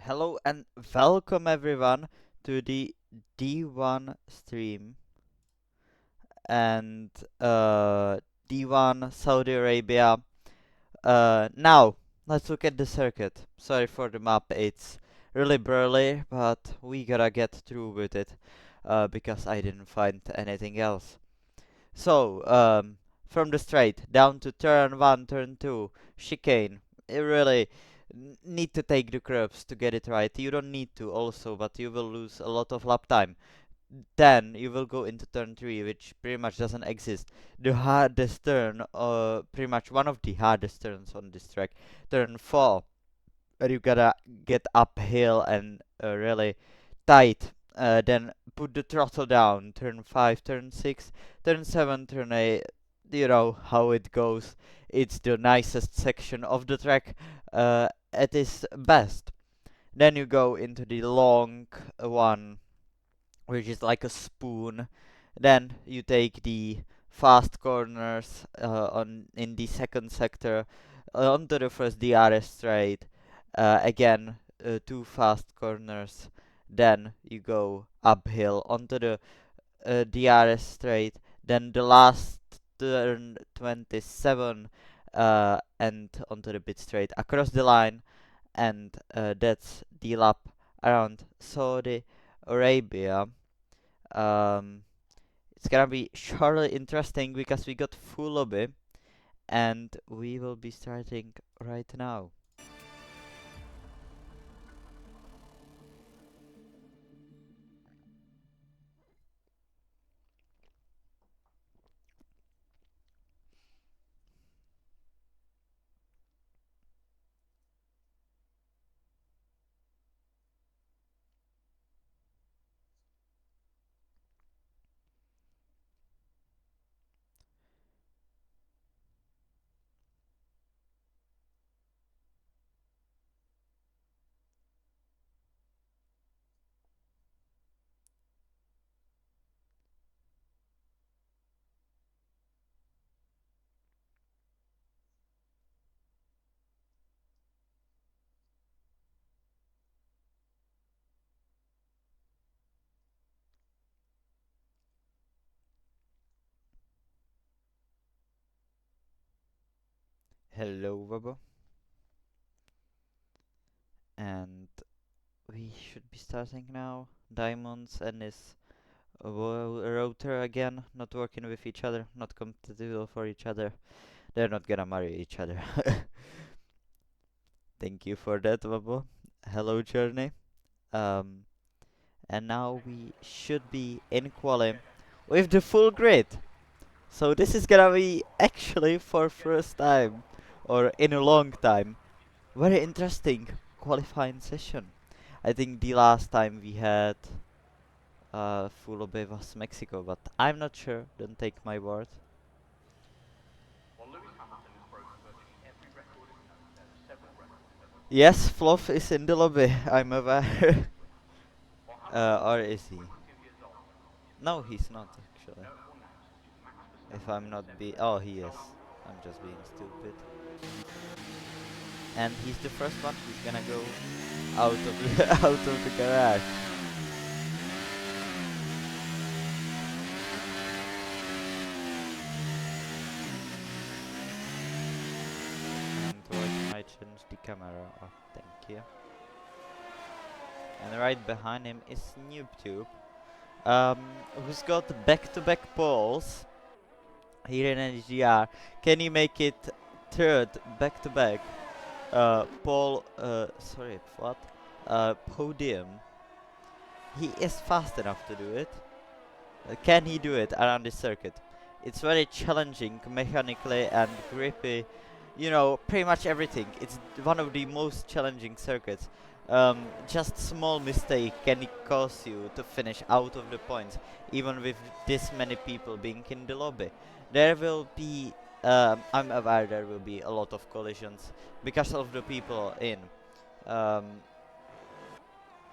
Hello and welcome everyone to the D1 stream and D1 Saudi Arabia. Now, let's look at the circuit. Sorry for the map, it's really burly, but we gotta get through with it because I didn't find anything else. So, from the straight down to turn 1, turn 2, chicane. You really need to take the curves to get it right. You don't need to also, but you will lose a lot of lap time. Then you will go into turn 3, which pretty much doesn't exist. The hardest turn, pretty much one of the hardest turns on this track. Turn 4, where you gotta get uphill and really tight. Then put the throttle down. Turn 5, turn 6, turn 7, turn 8. You know how it goes. It's the nicest section of the track at its best. Then you go into the long one, which is like a spoon. Then you take the fast corners on in the second sector onto the first DRS straight. Again, two fast corners. Then you go uphill onto the DRS straight. Then the last turn 27 and onto the pit straight across the line, and that's the lap around Saudi Arabia. Um, it's gonna be surely interesting because we got full lobby, and we will be starting right now. Hello, Bobo, and we should be starting now. Diamonds and his router again, not working with each other, not compatible for each other. They're not gonna marry each other. Thank you for that, Bobo. Hello, Journey. Um, and now we should be in quali with the full grid. So this is gonna be actually for first time or in a long time. Very interesting qualifying session. I think the last time we had full obey was Mexico, but I'm not sure. Don't take my word. Yes, Fluff is in the lobby. I'm aware. Or is he? No, he's not actually. If I'm not oh, he is. I'm just being stupid. And he's the first one who's gonna go out of the out of the garage. And watch my change the camera. Oh, thank you. And right behind him is NoobTube, who's got back-to-back poles here in HDR. Can he make it third back-to-back pole? Sorry, what? Podium. He is fast enough to do it. Can he do it around this circuit? It's very challenging mechanically and grippy. You know, pretty much everything. It's one of the most challenging circuits. Just small mistake can cause you to finish out of the points, even with this many people being in the lobby. There will be, I'm aware there will be a lot of collisions because of the people in. Um,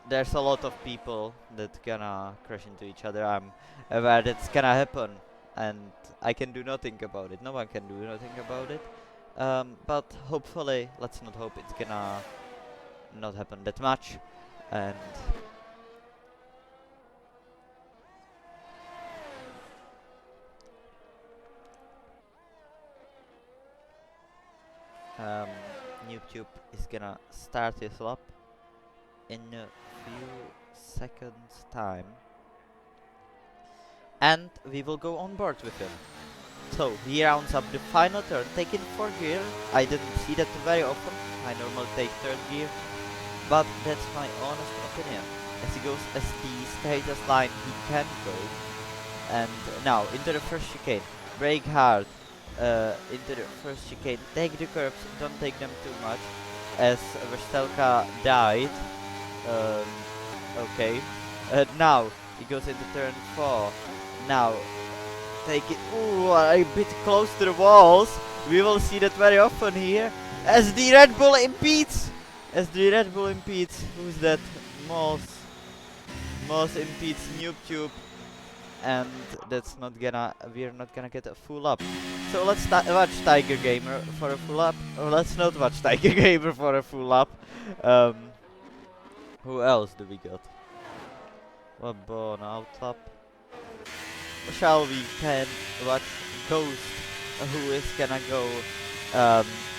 there's a lot of people that gonna crash into each other. I'm aware that's gonna happen, and I can do nothing about it. No one can do nothing about it. But hopefully, let's not hope it's gonna not happen that much. And um, YouTube is gonna start his lap in a few seconds time, and we will go on board with him. So he rounds up the final turn, taking 4th gear. I didn't see that very often. I normally take 3rd gear, but that's my honest opinion. As he goes as the straightest line he can go. And now into the first chicane, brake hard. Into the first chicane, take the curves, don't take them too much, as Verstelka died. Um, okay. Now he goes into turn 4. Now take it. Ooh, a bit close to the walls. We will see that very often here. As the Red Bull impedes. As the Red Bull impedes. Who's that? Moss. Moss impedes NoobTube. And that's not gonna. We're not gonna get a full up. So let's watch Tiger Gamer for a full up. Or let's not watch Tiger Gamer for a full up. Who else do we got? What born out up? Shall we can watch Ghost, who is gonna go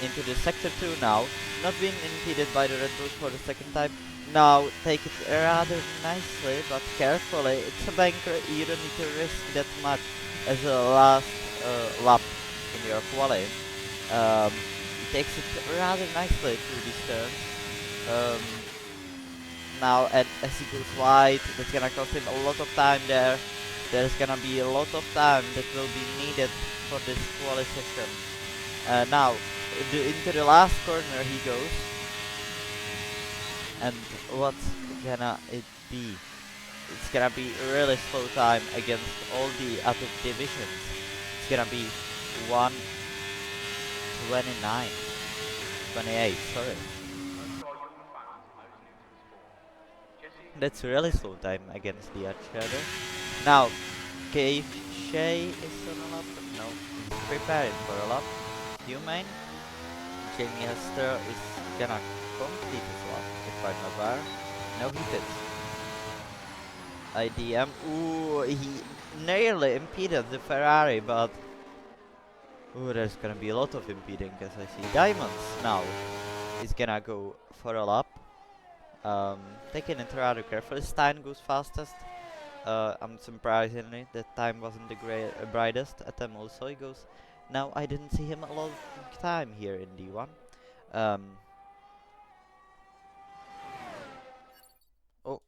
into the sector 2 now, not being impeded by the Red Bull for the second time. Now take it rather nicely but carefully. It's a banker, you don't need to risk that much as a last lap in your quali. He takes it rather nicely through these turns. Now as he goes wide, that's gonna cost him a lot of time there. There's gonna be a lot of time that will be needed for this quali session. Now, into the last corner he goes. And what's gonna it be? It's gonna be a really slow time against all the other divisions. It's gonna be 1:29, 28, sorry. That's really slow time against the other. Now, Cave Shay is on a lap. No, he's preparing for a lap. Humane. Jamie Hester is gonna complete his lap if I'm aware. No, he fits. IDM. Ooh, he nearly impeded the Ferrari, but ooh, there's gonna be a lot of impeding as I see. Diamonds now is gonna go for a lap. Taking it rather carefully. Stein goes fastest. Unsurprisingly, that time wasn't the brightest at them also. He goes. Now I didn't see him a long time here in D1. Um, oh,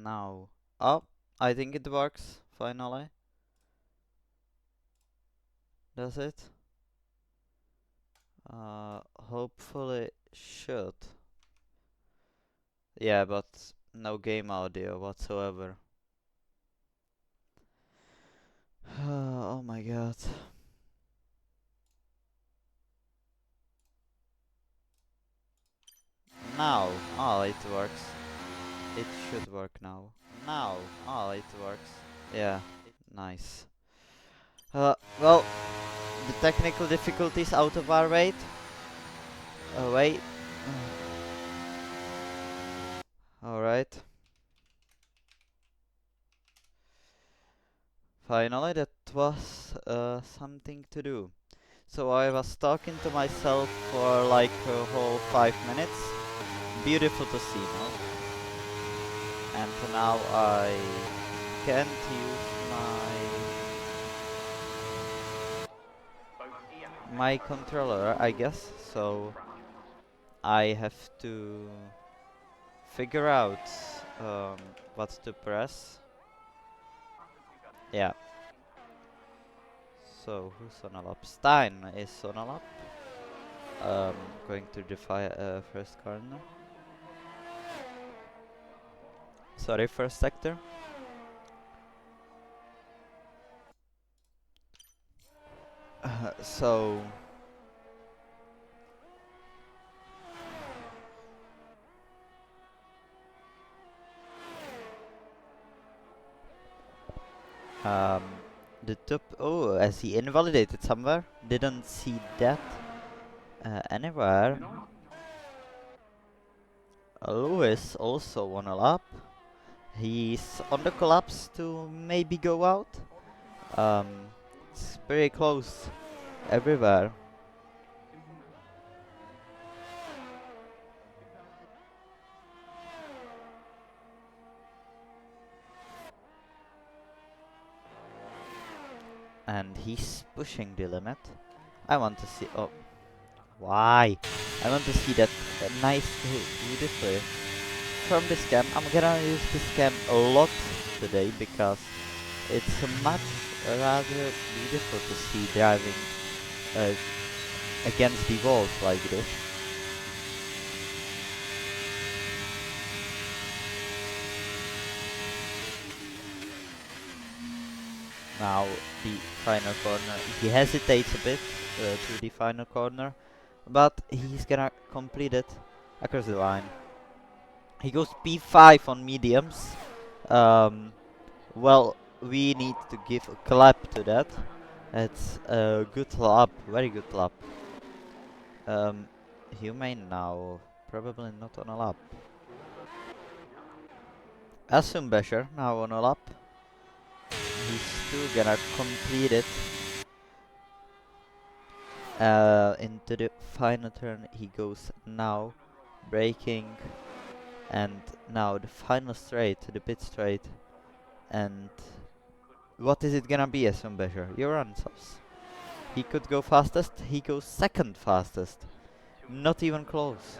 Now. Oh, I think it works, finally. Does it? Hopefully should. Yeah, but no game audio whatsoever. Oh my god. Now. Oh, it works. It should work now. Now. Oh, it works. Yeah. Nice. Well, the technical difficulties out of our weight. Wait. Alright. Finally, that was something to do. So I was talking to myself for like a whole 5 minutes. Beautiful to see, no? And now I can't use my controller, I guess. So I have to figure out what to press. Yeah. So who's on a lap? Stein is on a lap. Going to the first corner. Sorry, first sector. So the top. Oh, has he invalidated somewhere? Didn't see that anywhere. Lewis also on a lap. He's on the collapse to maybe go out. It's pretty close everywhere. And he's pushing the limit. I want to see. Oh, why? I want to see that nice, beautifully from this cam. I'm gonna use this cam a lot today because it's much rather beautiful to see driving against the walls like this. Now the final corner. He hesitates a bit to the final corner, but he's gonna complete it across the line. He goes P5 on mediums. Well, we need to give a clap to that. It's a good lap, very good lap. Humane now, probably not on a lap. Assumbesher now on a lap. He's still gonna complete it. Into the final turn he goes now, braking, and now the final straight, the pit straight, and what is it gonna be, Assumbesher? Your answers. He could go fastest, he goes second fastest. Not even close.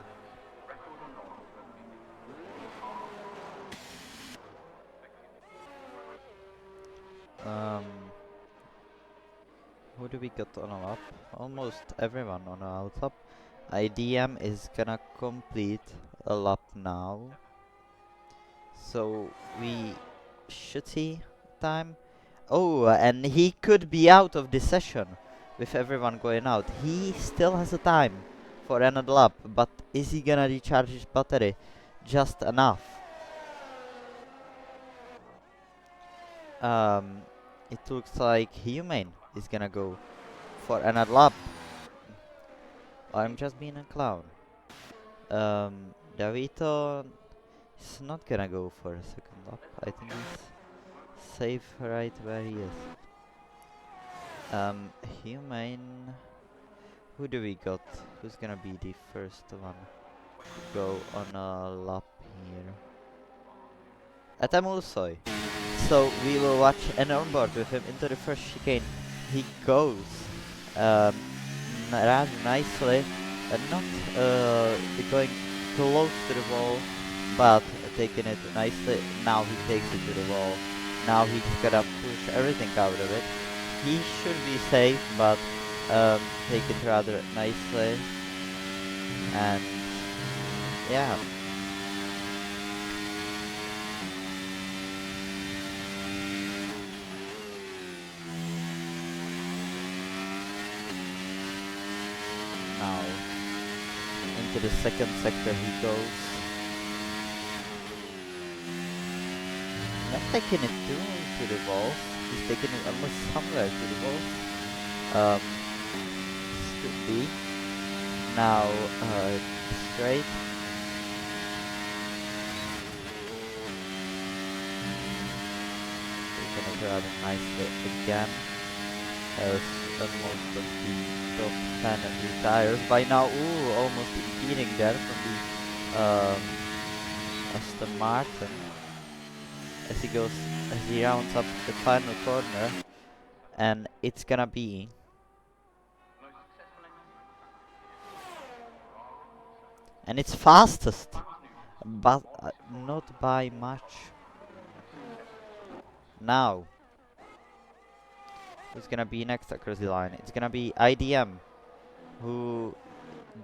Who do we got on a lap? Almost everyone on a lap. IDM is gonna complete a lap now. So we should see time. Oh, and he could be out of this session with everyone going out. He still has a time for another lap, but is he gonna recharge his battery just enough? It looks like Humane is gonna go for another lap. I'm just being a clown. Davito is not gonna go for a second lap. I think he's safe right where he is. Humane. Who do we got? Who's gonna be the first one to go on a lap here? Atamulsoy. So we will watch an onboard with him into the first chicane. He goes rather nicely and not going close to the wall, but taking it nicely. Now he takes it to the wall. Now he's gonna push everything out of it. He should be safe, but take it rather nicely. And yeah. Now into the second sector he goes. Not taking it to the wall. He's taking it almost somewhere to the wall. Should be. Now straight. Taking it rather nicely again. As most of the top 10 retires by now. Ooh, almost impeding there from the Aston Martin. As he rounds up the final corner, and it's gonna be and it's fastest, but not by much. Now, who's gonna be next across the line? It's gonna be IDM, who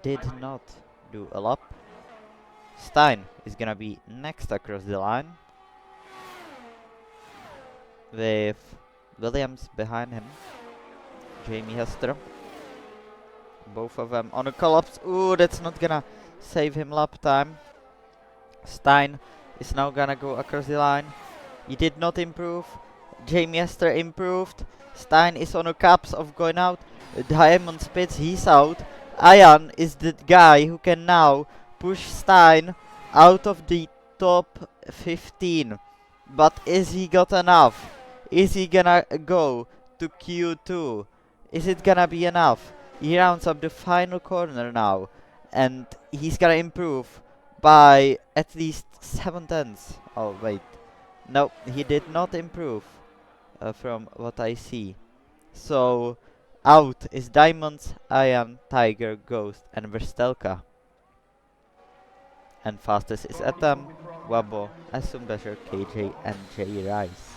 did not do a lap. Stein is gonna be next across the line, with Williams behind him. Jamie Hester. Both of them on a collapse. Ooh, that's not gonna save him lap time. Stein is now gonna go across the line. He did not improve. Jamie Hester improved. Stein is on a caps of going out. Diamond Spitz, he's out. Ian is the guy who can now push Stein out of the top 15. But is he got enough? Is he gonna go to Q2? Is it gonna be enough? He rounds up the final corner now, and he's gonna improve by at least 7 tenths. Oh wait, no, he did not improve from what I see. So out is Diamonds, Ian, Tiger, Ghost, and Verstelka. And fastest is Atom, Wabo, Asum Dasher, KJ, and Jay Rice.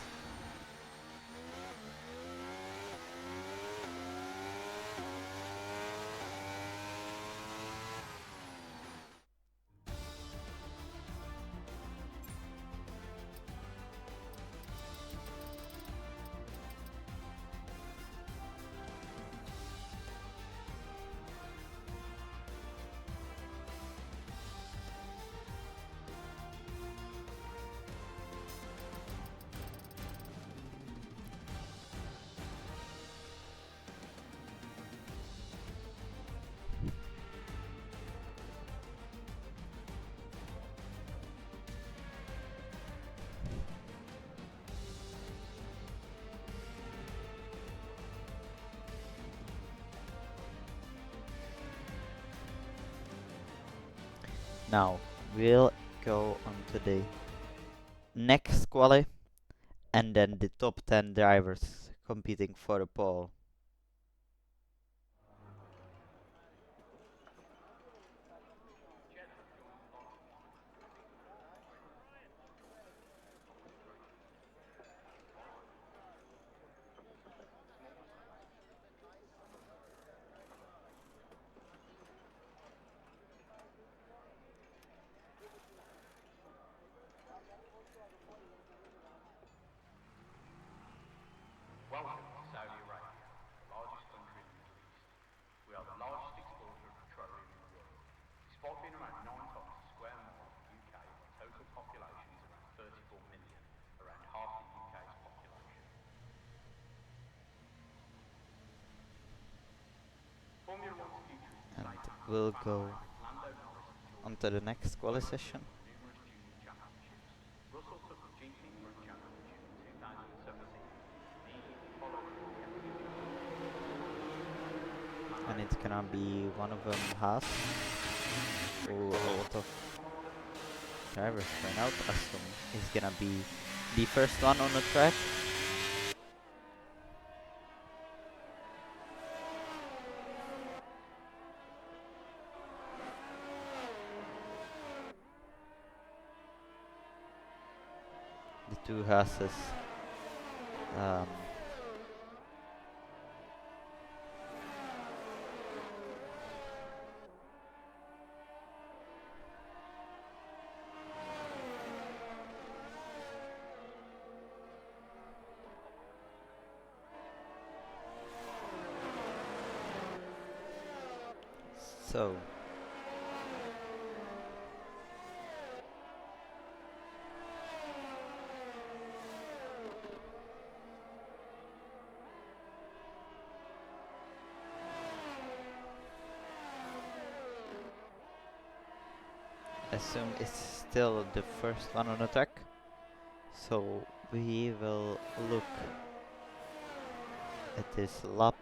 Now we'll go on to the next quali, and then the top 10 drivers competing for a pole. Welcome to Saudi Arabia, the largest country in the Middle East. We are the largest exporter of petroleum in the world. Despite being around 9 times the square mile of the UK, our total population is around 34 million, around half the UK's population. Formula One's future is And safe. we'll go on to the next quali session. Numerous junior championships. Russell took the GT World Championship in 2017, immediately followed by the MPG. And it's gonna be one of them has. Oh, a lot of drivers going out. Aston is gonna be the first one on the track. the two Hasses. So assume it's still the first one on the track. So we will look at this lap.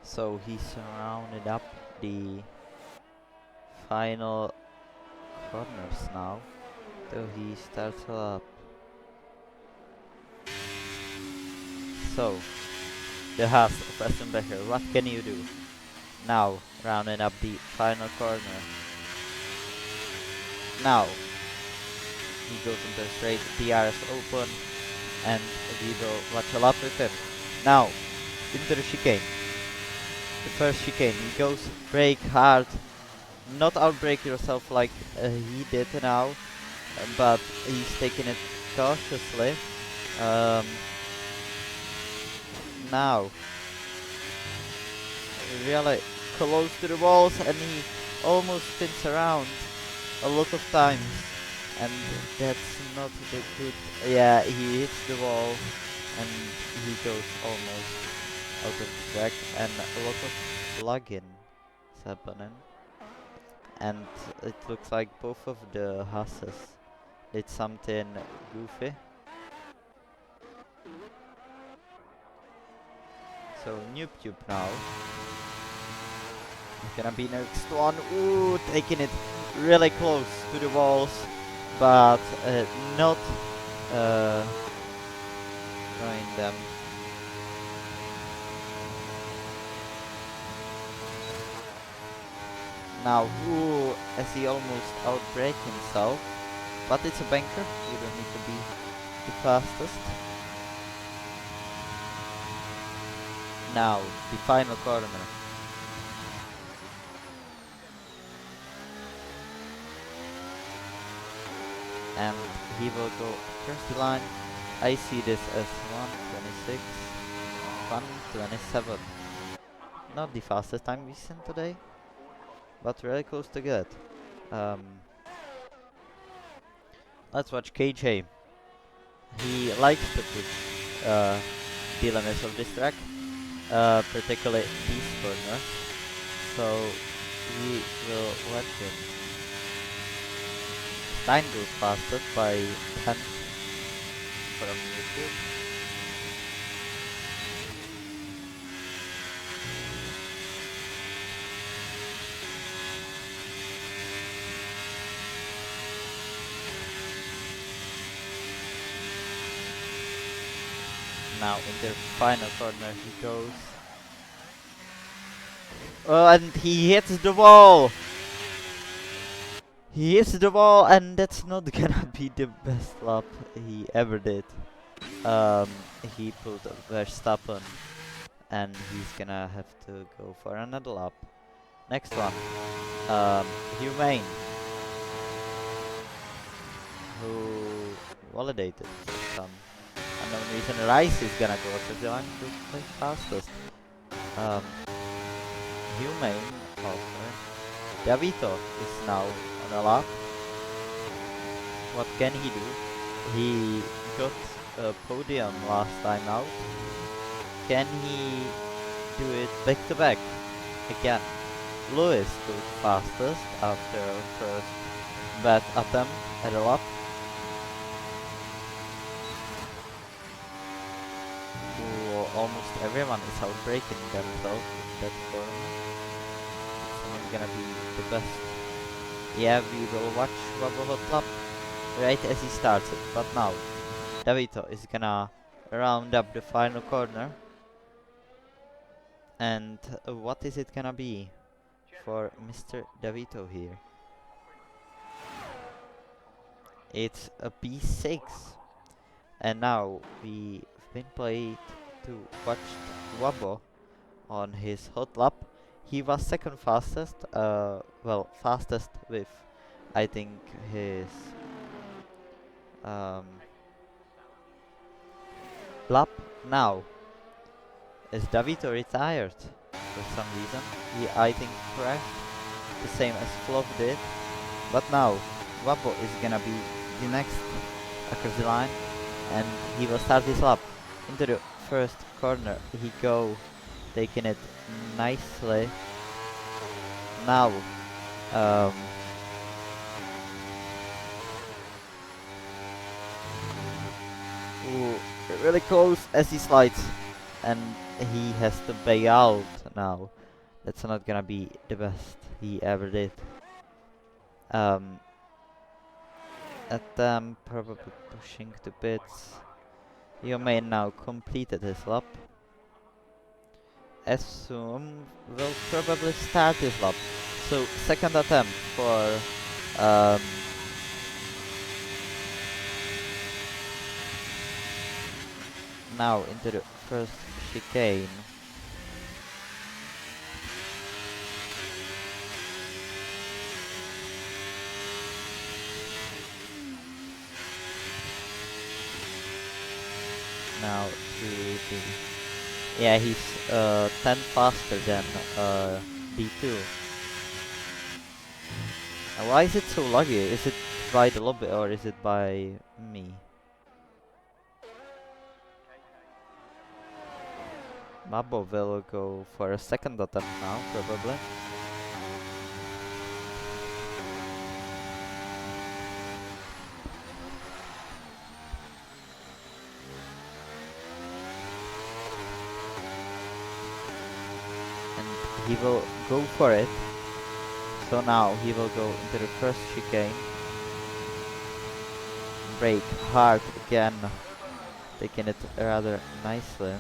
So he's rounded up the final corners now. So he starts a lap. So the Haas of Essenbecher, what can you do? Now rounding up the final corner. Now he goes into straight, DR is open, and we will watch a lap with him. Now into the chicane. The first chicane, he goes brake hard, not outbrake yourself like he did now, but he's taking it cautiously. Now really close to the walls, and he almost spins around a lot of times, and that's not the good. Yeah, he hits the wall and he goes almost out of the track, and a lot of plug-in is happening, and it looks like both of the Hasses did something goofy. So Noob Tube now. Gonna be next one. Ooh, taking it really close to the walls, but not throwing them. Now, ooh, as he almost outbrake himself, but it's a banker. You don't need to be the fastest. Now, the final corner. And he will go across the line. I see this as 1:26, 1:27. Not the fastest time we've seen today, but really close to good. Let's watch KJ. He likes to push the limits of this track, particularly these corners. So we will watch him. Stein goes fastest by 10 from YouTube. Now in the final corner he goes. Oh, and he hits the wall! He hits the wall, and that's not gonna be the best lap he ever did. He pulled Verstappen, and he's gonna have to go for another lap. Next one, Humane, who validated for some unknown reason. Rice is gonna go to the line to play fastest. Humane also. Davito is now on a lap. What can he do? He got a podium last time out. Can he do it back to back again? Lewis goes fastest after first bad attempt at a lap. Almost everyone is outbreaking themselves in that corner. It's not gonna be the best. Yeah, we will watch Wobble Hot Lap right as he starts it. But now, Davito is gonna round up the final corner. And what is it gonna be for Mr. Davito here? It's a P6. And now we've been played to watch Wabo on his hot lap. He was second fastest, well, fastest with, I think, his um, lap. Now, is Davito retired for some reason? He, I think, crashed the same as Fluff did. But now, Wabo is gonna be the next across the line, and he will start his lap. Into the first corner he go, taking it nicely. Now, ooh, really close as he slides, and he has to bail out now. That's not gonna be the best he ever did. At them probably pushing to pits. Your main now completed his lap. Assume will probably start his lap. So second attempt for now into the first chicane. Now to the, yeah, he's 10 faster than D2. Why is it so laggy? Is it by the lobby or is it by me? Mabo will go for a second attempt now, probably. And he will go for it. So now he will go into the first chicane. Brake hard again, taking it rather nicely.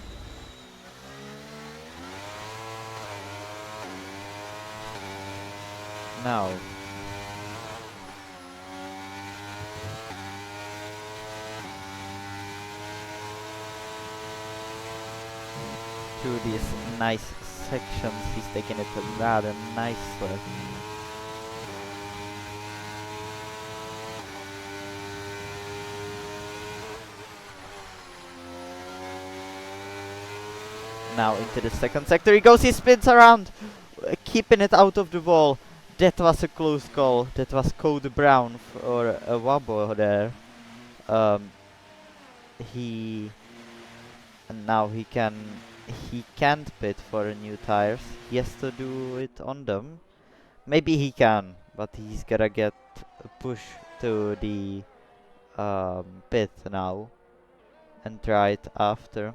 Now, through these nice sections, he's taking it rather nicely. Now into the second sector he goes, he spins around, keeping it out of the wall. That was a close call. That was Code Brown for a Wabo there. And now he can't pit for new tires. He has to do it on them. Maybe he can, but he's gotta get a push to the pit now and try it after.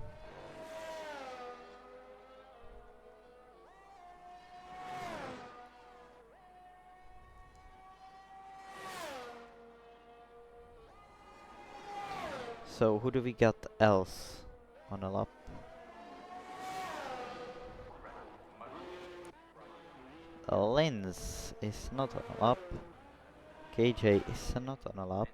So who do we got else on a lap? Linz is not on a lap. KJ is not on a lap.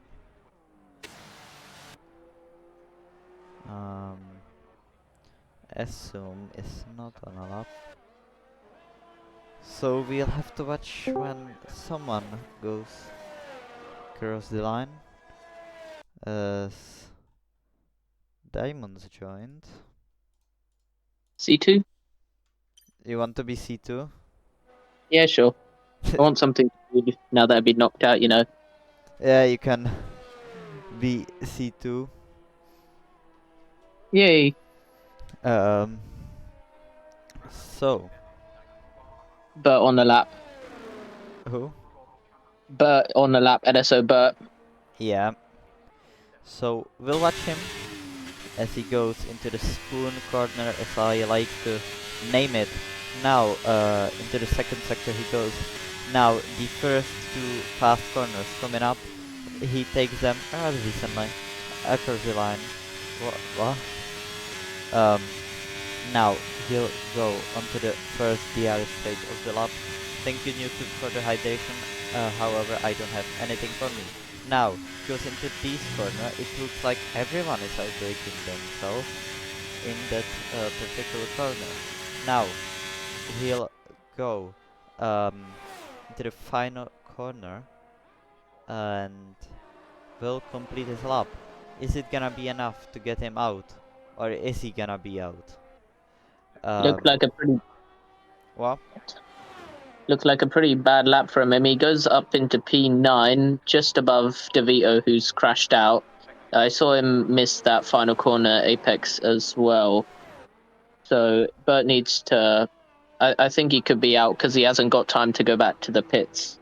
Assume is not on a lap. So we'll have to watch when someone goes across the line. As Diamonds joined. C2? You want to be C2? Yeah, sure. I want something good now that I've been knocked out, you know. Yeah, you can be C2. Yay. So. Bert on the lap. Who? Bert on the lap, NSO Bert. Yeah. So we'll watch him as he goes into the spoon corner, as I like to name it. Now into the second sector he goes. Now the first two fast corners coming up, he takes them rather decently across the line. What? Now he'll go onto the first DRS stage of the lap. Thank you YouTube for the hydration, however I don't have anything for me. Now, goes into this corner, it looks like everyone is outbraking themselves in that particular corner. Now, he'll go into the final corner and will complete his lap. Is it gonna be enough to get him out? Or is he gonna be out? Looked like a pretty What? Looked like a pretty bad lap for him. He goes up into P9, just above DeVito, who's crashed out. I saw him miss that final corner apex as well. So Bert needs to. I think he could be out because he hasn't got time to go back to the pits.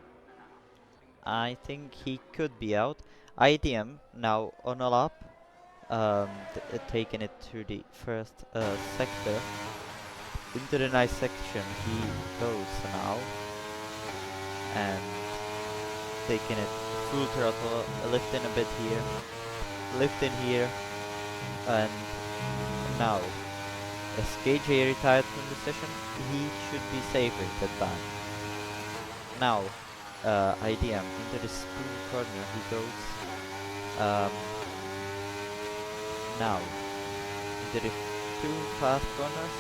I think he could be out. IDM now on a lap, taking it to the first sector. Into the nice section he goes now, and taking it full throttle, lifting a bit here, lifting here, and now as KJ retired from the session, he should be safe with that time. Now, IDM into the spoon corner he goes. Now, into the two fast corners.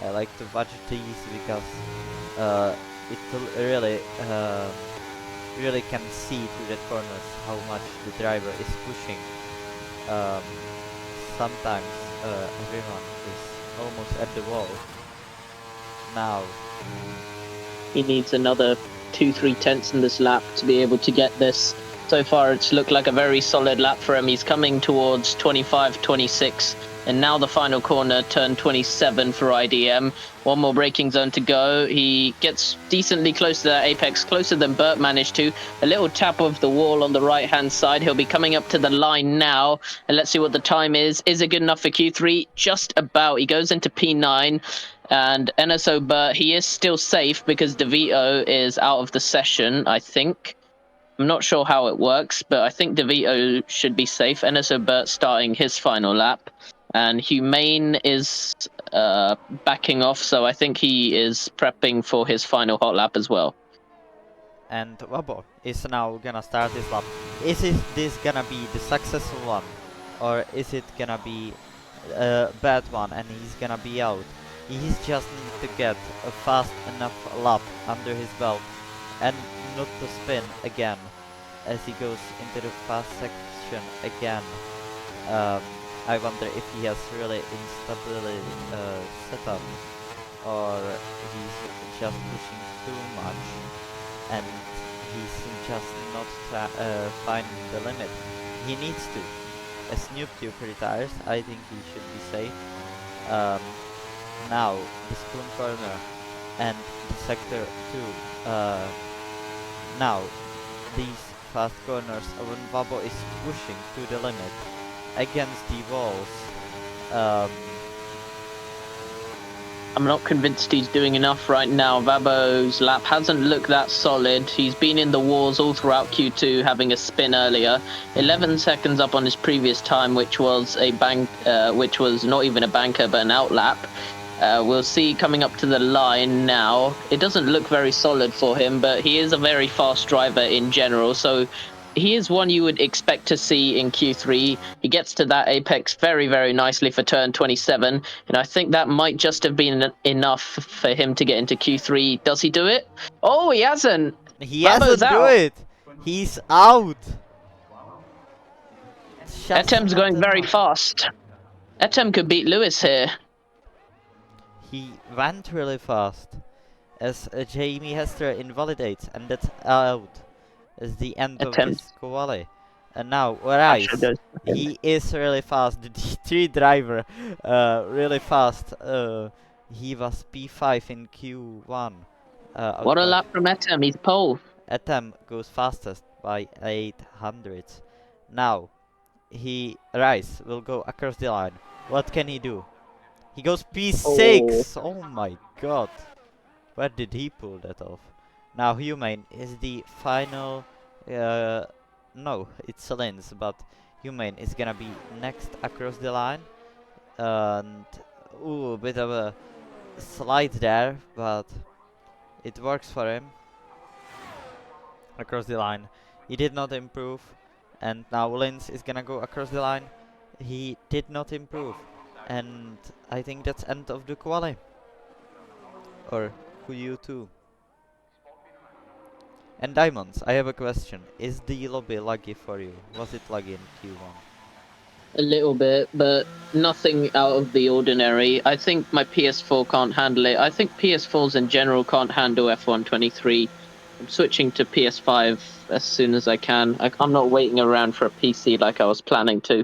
I like to watch these because it really really can see through the corners how much the driver is pushing. Sometimes everyone is almost at the wall. Now he needs another 2-3 tenths in this lap to be able to get this. So far it's looked like a very solid lap for him. He's coming towards 25-26, and now the final corner, turn 27 for IDM. One more braking zone to go. He gets decently close to that apex, closer than Bert managed to. A little tap of the wall on the right hand side. He'll be coming up to the line now, and let's see what the time is. Is it good enough for Q3? Just about. He goes into P9. And NSO Bert, he is still safe because DeVito is out of the session, I think. I'm not sure how it works, but I think DeVito should be safe. NSO Bert starting his final lap. And Humane is backing off, so I think he is prepping for his final hot lap as well. And Wabo is now gonna start his lap. Is this gonna be the successful one? Or is it gonna be a bad one and he's gonna be out? He's just need to get a fast enough lap under his belt and not to spin again as he goes into the fast section again. I wonder if he has really instability set up, or he's just pushing too much and he's just not finding the limit. He needs to. As Snoop Tube retires, I think he should be safe. Now the spoon corner and the sector 2. Now these fast corners when Wabo is pushing to the limit against the walls. I'm not convinced he's doing enough right now. Vabo's lap hasn't looked that solid. He's been in the walls all throughout Q2, having a spin earlier. 11 seconds up on his previous time, which was which was not even a banker but an out lap. We'll see coming up to the line now. It doesn't look very solid for him, but he is a very fast driver in general, so he is one you would expect to see in Q3. He gets to that apex very, very nicely for turn 27, and I think that might just have been enough for him to get into Q3. Does he do it? Oh, he hasn't! He Vabo's hasn't do out. it! He's out! Etem's going very fast. Etem could beat Lewis here. He went really fast as Jamie Hester invalidates, and that's out as the end of Etem. his quali. And now Rice, he is really fast. The D3 driver, really fast. He was P5 in Q1. What a lap from Etem, he's pole. Etem goes fastest by 800. Now, Rice will go across the line. What can he do? He goes P6! Oh my god. Where did he pull that off? Now Humane is the final... no, it's Salin's, but Humane is gonna be next across the line. And Ooh, a bit of a slide there, but it works for him. Across the line. He did not improve, and now Lins is gonna go across the line. He did not improve, and I think that's end of the quali. Or who you too. And Diamonds, I have a question. Is the lobby laggy for you? Was it laggy in Q1? A little bit, but nothing out of the ordinary. I think my PS4 can't handle it. I think PS4s in general can't handle F1 23. I'm switching to PS5 as soon as I can. I'm not waiting around for a PC like I was planning to.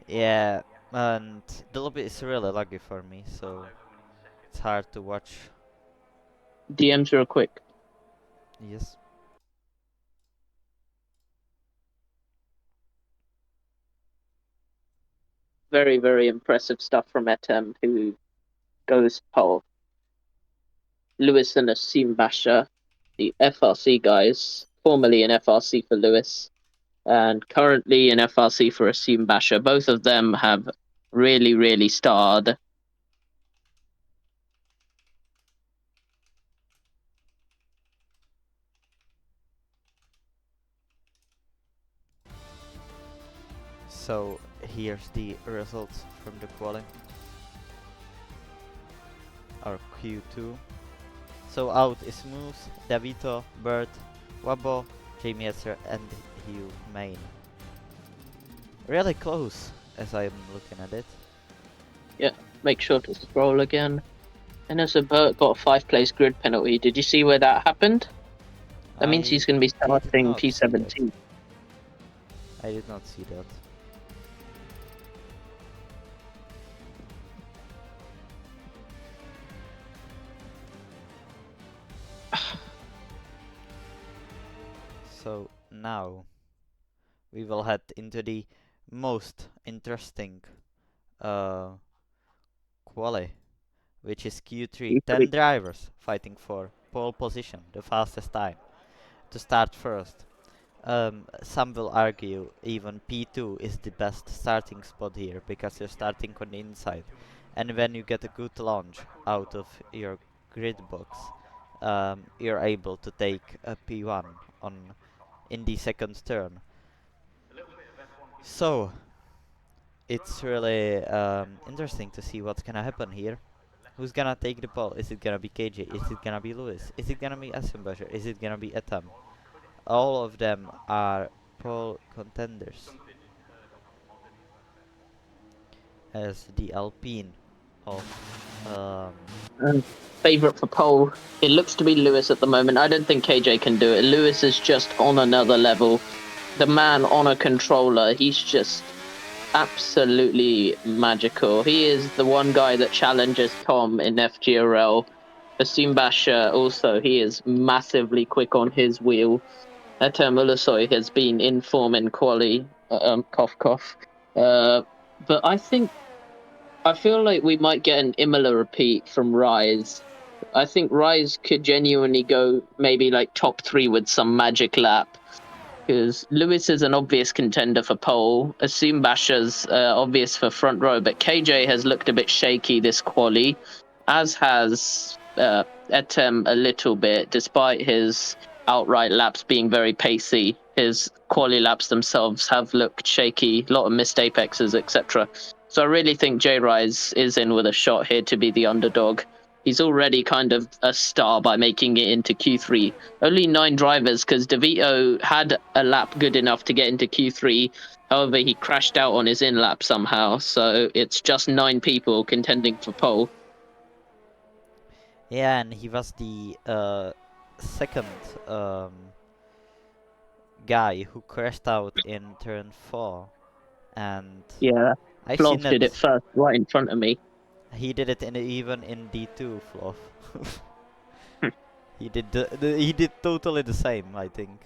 Yeah, and the lobby is really laggy for me, so it's hard to watch. DMs real quick. Yes. Very, very impressive stuff from Etem, who goes pole. Lewis and Asim Basha, the FRC guys, formerly in FRC for Lewis, and currently in FRC for Asim Basha. Both of them have really, really starred. So here's the results from the quali. Or Q2. So out is Smooth, Davito, Bird, Wabo, Jamie Esser, and Hugh Main. Really close as I'm looking at it. Yeah, make sure to scroll again. And as a Burt got a 5-place grid penalty. Did you see where that happened? That means he's going to be starting P17. I did not see that. So now we will head into the most interesting quali, which is Q3. 10 drivers fighting for pole position, the fastest time, to start first. Some will argue even P2 is the best starting spot here because you're starting on the inside, and when you get a good launch out of your grid box, you're able to take a P1 on in the second turn. So it's really interesting to see what's gonna happen here. Who's gonna take the pole? Is it gonna be KJ? Is it gonna be Lewis? Is it gonna be Assenbasher? Is it gonna be Etam? All of them are pole contenders. As the Alpine of Favorite for pole. It looks to be Lewis at the moment. I don't think KJ can do it. Lewis is just on another level. The man on a controller, he's just absolutely magical. He is the one guy that challenges Tom in FGRL. Asim Basha also, he is massively quick on his wheel. Etem Ulusoy has been in form in quali, cough cough. But I feel like we might get an Imola repeat from Rise. I think Rise could genuinely go maybe like top 3 with some magic lap. Because Lewis is an obvious contender for pole. Asim Basha's obvious for front row, but KJ has looked a bit shaky this quali, as has Etem a little bit, despite his outright laps being very pacey. His quali laps themselves have looked shaky, a lot of missed apexes, etc. So I really think J Rise is in with a shot here to be the underdog. He's already kind of a star by making it into Q3. Only 9 drivers because DeVito had a lap good enough to get into Q3. However, he crashed out on his in lap somehow. So it's just 9 people contending for pole. yeah, and he was the second guy who crashed out in turn 4, and Yeah, I've Flov seen did it first right in front of me. He did it even in D2, Fluff. He did totally the same, I think.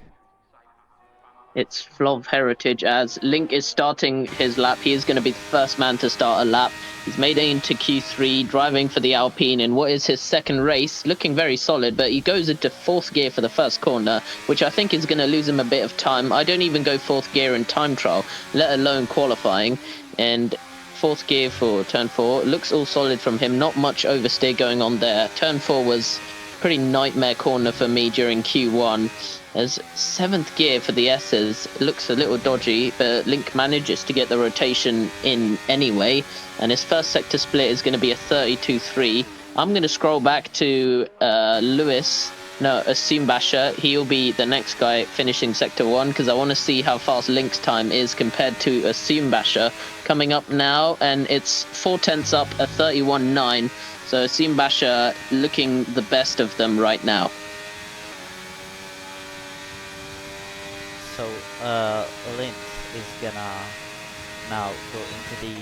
It's Flov heritage as Link is starting his lap. He is going to be the first man to start a lap. He's made it into Q3, driving for the Alpine in what is his second race, looking very solid, but he goes into 4th gear for the first corner, which I think is going to lose him a bit of time. I don't even go 4th gear in time trial, let alone qualifying. And fourth gear for turn 4. Looks all solid from him. Not much oversteer going on there. Turn 4 was pretty nightmare corner for me during Q1. As 7th gear for the S's looks a little dodgy, but Link manages to get the rotation in anyway. And his first sector split is going to be a 32-3. I'm going to scroll back to Lewis. No, Asim Basha. He'll be the next guy finishing Sector 1 because I want to see how fast Link's time is compared to Asim Basha. Coming up now, and it's 4/10 up, a 31.9. So Asim Basha looking the best of them right now. So Link is gonna now go into the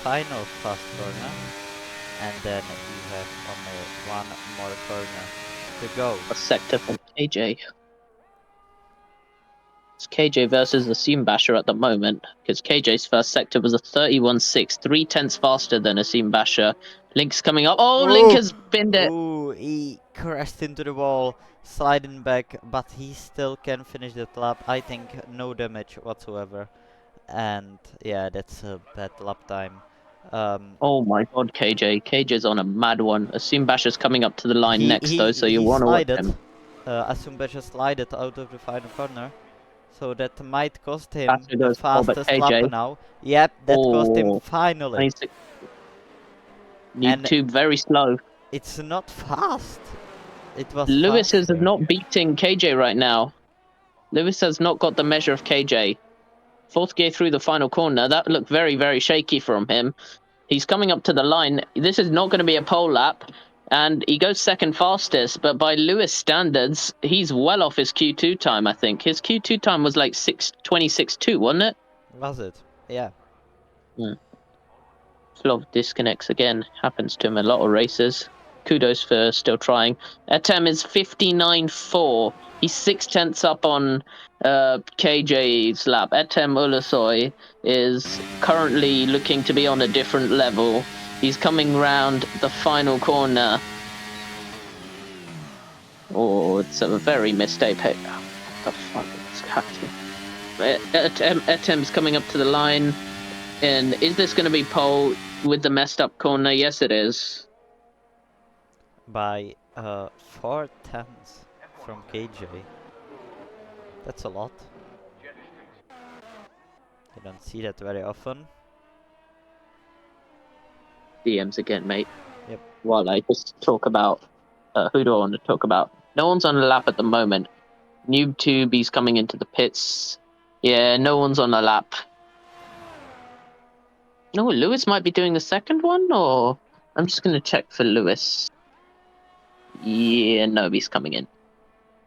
final fast corner, and then you have only one more corner to go. A sector from KJ. It's KJ versus Asim Basha at the moment, because KJ's first sector was a 31.6, 3/10 faster than Asim Basha. Link's coming up. Oh, Link has binned it. Ooh, he crashed into the wall, sliding back, but he still can finish that lap. I think no damage whatsoever. And yeah, that's a bad lap time. Oh my god, KJ. KJ's on a mad one. Asim Basha's coming up to the line next, though, so you want to watch him. Asumba just slided out of the final corner. So that might cost him Basha the goes for but fastest lap KJ. now. Yep, that cost him Oh, finally. 26. And YouTube very slow. it's not fast. It was Lewis is faster. not beating KJ right now. Lewis has not got the measure of KJ. Fourth gear through the final corner. That looked very, very shaky from him. He's coming up to the line. This is not going to be a pole lap. And he goes second fastest, but by Lewis standards, he's well off his Q2 time, I think. His Q2 time was like 6:26.2, wasn't it? Was it? Yeah. A lot of disconnects again. Happens to him a lot of races. Kudos for still trying. Etem is 59.4. He's 6/10 up on KJ's lap. Etem Ulusoy is currently looking to be on a different level. He's coming round the final corner. Oh, it's a very mistake. What the fuck is happening? Etem's coming up to the line. And is this going to be pole with the messed up corner? Yes, it is. By 4/10 from KJ. That's a lot. You don't see that very often. DMs again, mate. Yep. While I just talk about who do I want to talk about? No one's on the lap at the moment. NoobTube, he's coming into the pits. Yeah, no one's on the lap. No, Lewis might be doing the second one, or I'm just going to check for Lewis. Yeah, nobody's coming in.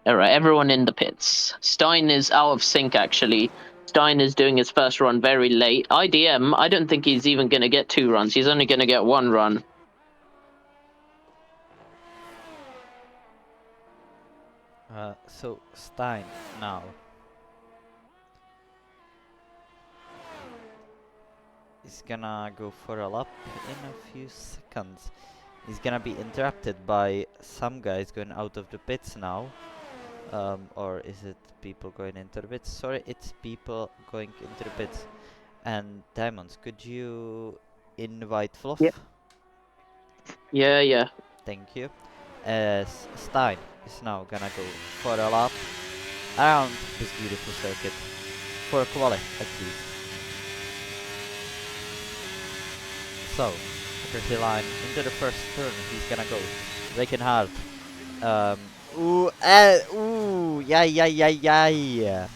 All right, everyone in the pits. Stein is out of sync, actually. Stein is doing his first run very late. IDM, I don't think he's even going to get 2 runs. He's only going to get 1 run. So Stein now. He's gonna go for a lap in a few seconds. He's gonna be interrupted by some guys going out of the pits now. Or is it people going into the pits? Sorry, it's people going into the pits. And Diamonds, could you invite Fluff? Yep. Yeah. Thank you. As Stein is now gonna go for a lap around this beautiful circuit. For a quali, at least. So, pretty line into the first turn, he's gonna go. Braking hard. Yeah.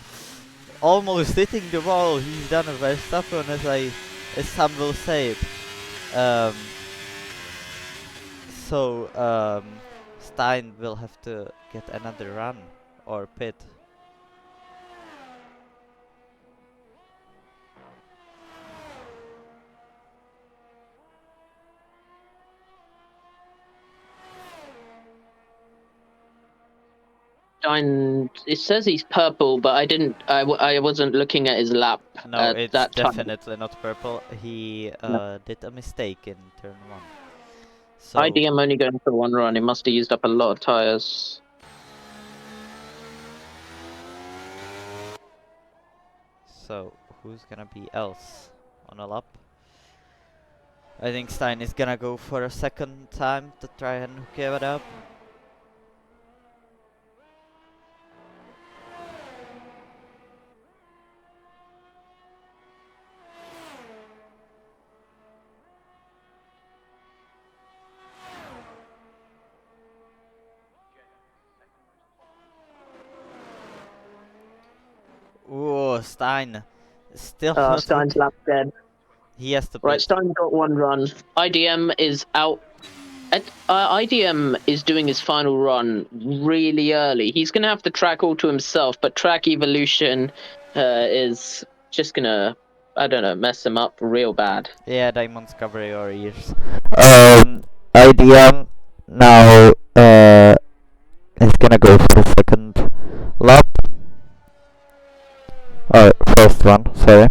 Almost hitting the wall. He's done a Verstappen, as some will say it. So Stein will have to get another run or pit. Stein, it says he's purple, but I wasn't looking at his lap No, at it's that time. definitely not purple. He did a mistake in turn 1. So IDM only going for 1 run. He must have used up a lot of tires. So who's gonna be else on a lap? I think Stein is gonna go for a second time to try and hook it up. Ooh, Stein. Still not Stein's hooked. lap dead. He has to Right, pit. Stein got one run. IDM is out. IDM is doing his final run really early. He's gonna have the track all to himself, but track evolution is just gonna, I don't know, mess him up real bad. Yeah, diamonds cover your ears. IDM now is gonna go for the second lap. Or first one, sorry.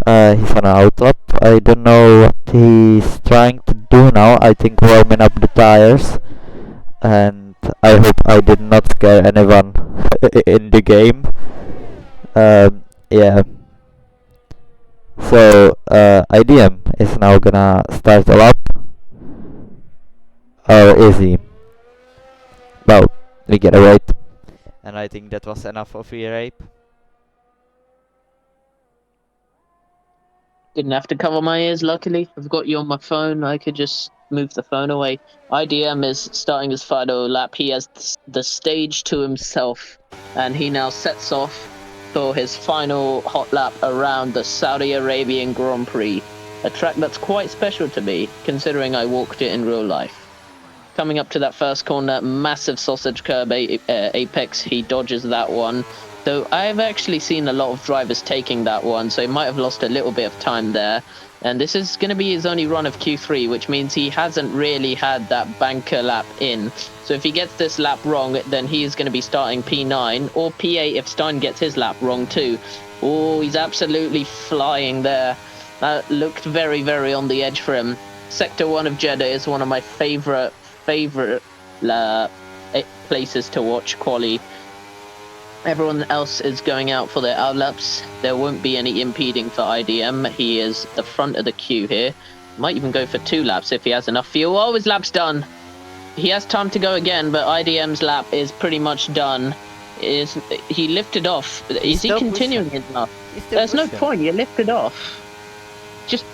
He's on an outlap. I don't know what he's trying to do now. I think warming up the tires. And I hope I did not scare anyone in the game. Yeah. So, IDM is now gonna start a lap. Or is he? Well, we gotta wait. And I think that was enough of E-rape. Didn't have to cover my ears, luckily. I've got you on my phone. I could just move the phone away. IDM is starting his final lap. He has the stage to himself, and he now sets off for his final hot lap around the Saudi Arabian Grand Prix, a track that's quite special to me, considering I walked it in real life. Coming up to that first corner, massive sausage curb apex. He dodges that one. So I've actually seen a lot of drivers taking that one, so he might have lost a little bit of time there. And this is going to be his only run of Q3, which means he hasn't really had that banker lap in. So if he gets this lap wrong, then he is going to be starting P9 or P8 if Stein gets his lap wrong too. Oh, he's absolutely flying there. That looked very, very on the edge for him. Sector 1 of Jeddah is one of my favorite places to watch quali. Everyone else is going out for their outlaps. There won't be any impeding for IDM. He is the front of the queue here. Might even go for 2 laps if he has enough fuel. Oh, his lap's done. He has time to go again, but IDM's lap is pretty much done. He lifted off? Is he continuing his lap? There's no point. You lifted off. Just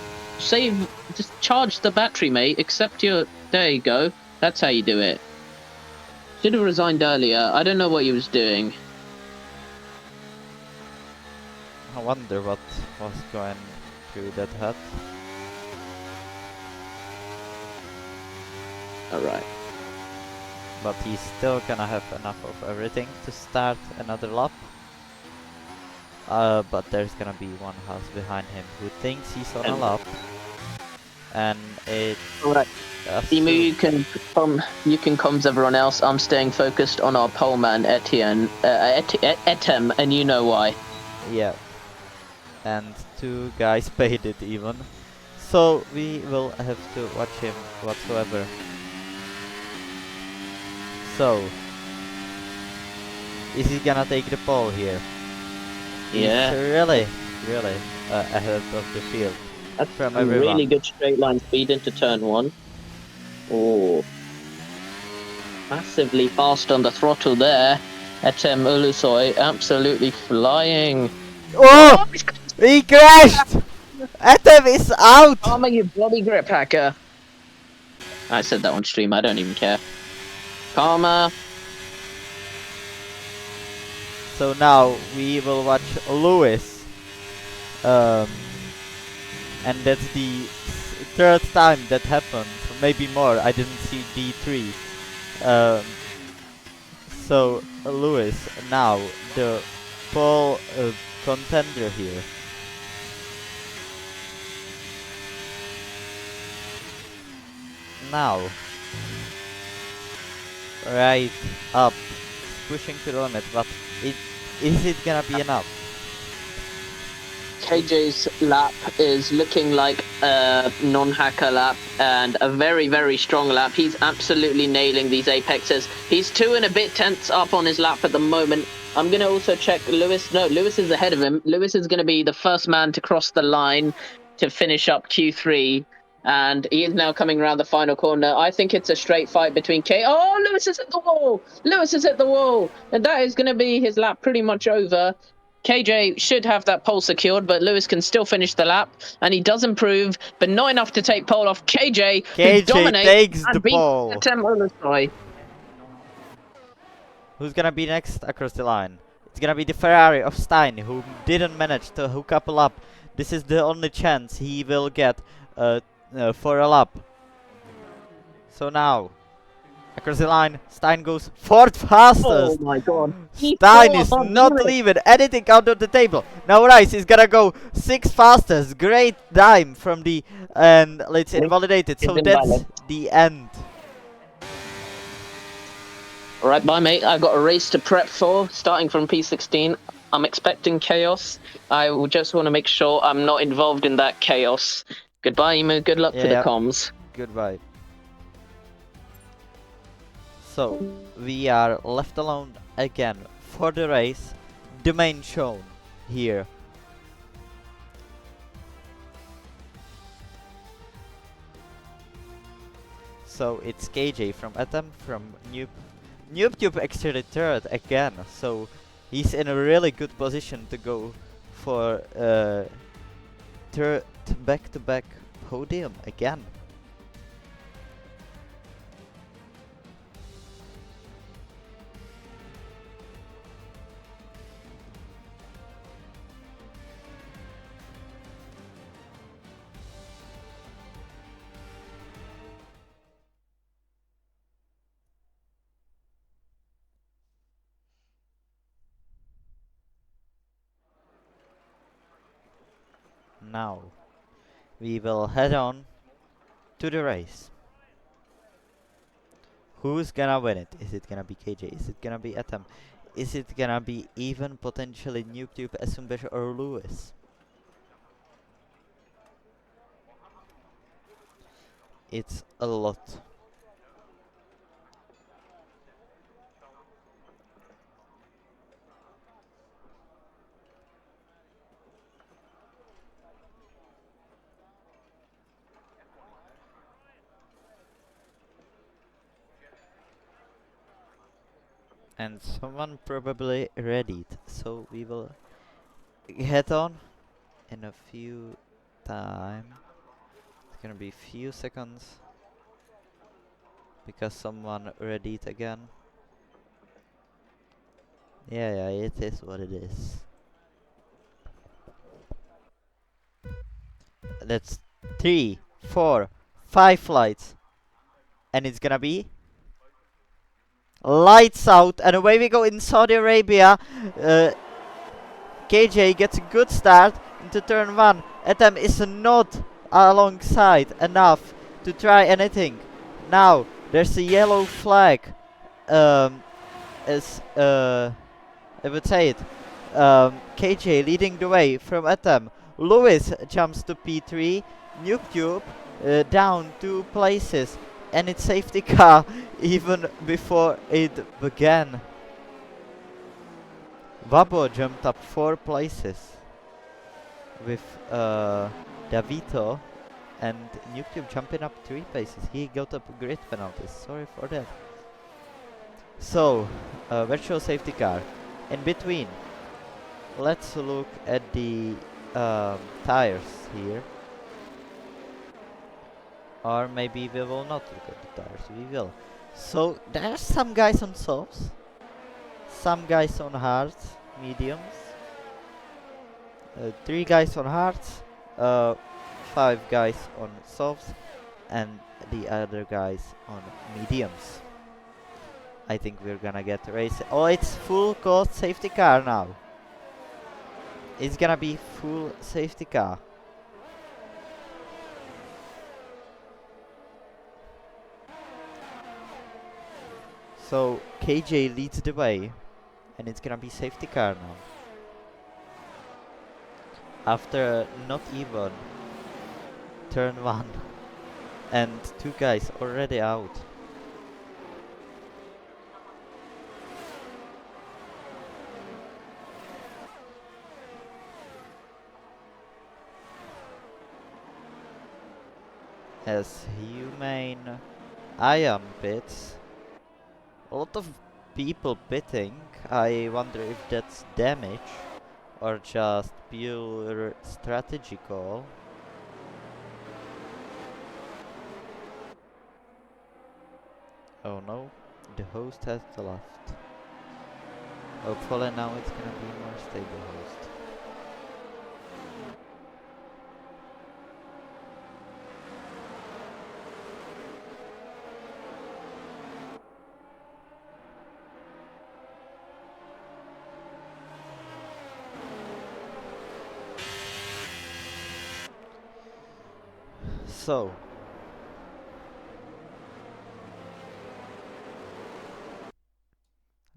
charge the battery, mate. Accept your. There you go. That's how you do it. Should have resigned earlier. I don't know what he was doing. I wonder what was going through that head. Alright. But he's still gonna have enough of everything to start another lap. But there's gonna be one house behind him who thinks he's on a lap. And it's... Alright. Emu, you can comms everyone else. I'm staying focused on our pole man, Etem, and you know why. Yeah. And 2 guys paid it even. So we will have to watch him whatsoever. So, is he gonna take the pole here? Yeah. He's really ahead of the field. That's from a everyone. really good straight line speed into turn 1. Oh. Massively fast on the throttle there. Etem Ulusoy absolutely flying. Oh! He crashed! Etem is out! Oh my, you bloody grip hacker. I said that on stream, I don't even care. Karma. So now we will watch Lewis. And that's the 3rd time that happened. Maybe more, I didn't see D3. So Lewis now the pole contender here. Now, right up, pushing to the limit, but is it gonna be enough? KJ's lap is looking like a non-hacker lap and a very, very strong lap. He's absolutely nailing these apexes. He's 2 and a bit tenths up on his lap at the moment. I'm going to also check Lewis. No, Lewis is ahead of him. Lewis is going to be the first man to cross the line to finish up Q3. And he is now coming around the final corner. I think it's a straight fight between K. Oh, Lewis is at the wall. Lewis is at the wall. And that is going to be his lap pretty much over. KJ should have that pole secured, but Lewis can still finish the lap, and he does improve, but not enough to take pole off KJ, who KJ dominates takes the and beats pole. Atem Olusai. Who's gonna be next across the line? It's gonna be the Ferrari of Stein, who didn't manage to hook up a lap. This is the only chance he will get for a lap. So now, across the line, Stein goes fourth fastest. Oh my god. Stein is not leaving anything out of the table. Now Rice is gonna go sixth fastest. Great dime from the, and let's invalidate it. So that's the end. Right, bye mate. I've got a race to prep for, starting from P16. I'm expecting chaos. I just want to make sure I'm not involved in that chaos. Goodbye, Emu. Good luck for the comms. Goodbye. So, we are left alone again for the race. The main show here. So, it's KJ from Atom from NoobTube actually third again. So, he's in a really good position to go for third back-to-back podium again. Now, we will head on to the race. Who's gonna win it? Is it gonna be KJ? Is it gonna be Atom? Is it gonna be even potentially NoobTube, Esumbesh or Lewis? It's a lot. And someone probably readied, so we will head on in a few time. It's gonna be few seconds because someone readied again. Yeah, it is what it is. That's 3, 4, 5 flights, and it's gonna be lights out, and away we go in Saudi Arabia. KJ gets a good start into turn 1. Atom is not alongside enough to try anything. Now there's a yellow flag. As I would say it. KJ leading the way from Atom. Lewis jumps to P3. NoobTube down 2 places, and it's safety car even before it began. Vabo jumped up 4 places with Davito, and NoobTube jumping up 3 places. He got up grid penalties. Sorry for that. So, virtual safety car. In between, let's look at the tires here. Or maybe we will not look at the tires. We will. So, there's some guys on softs. Some guys on hards, mediums. 3 guys on hards. 5 guys on softs. And the other guys on mediums. I think we're gonna get a race. Oh, it's full cost safety car now. It's gonna be full safety car. So KJ leads the way, and it's gonna be safety car now. After not even turn 1, and 2 guys already out. as humane ion pits. A lot of people pitting. I wonder if that's damage or just pure strategy call. Oh no, the host has left. Hopefully now it's gonna be a more stable host. So,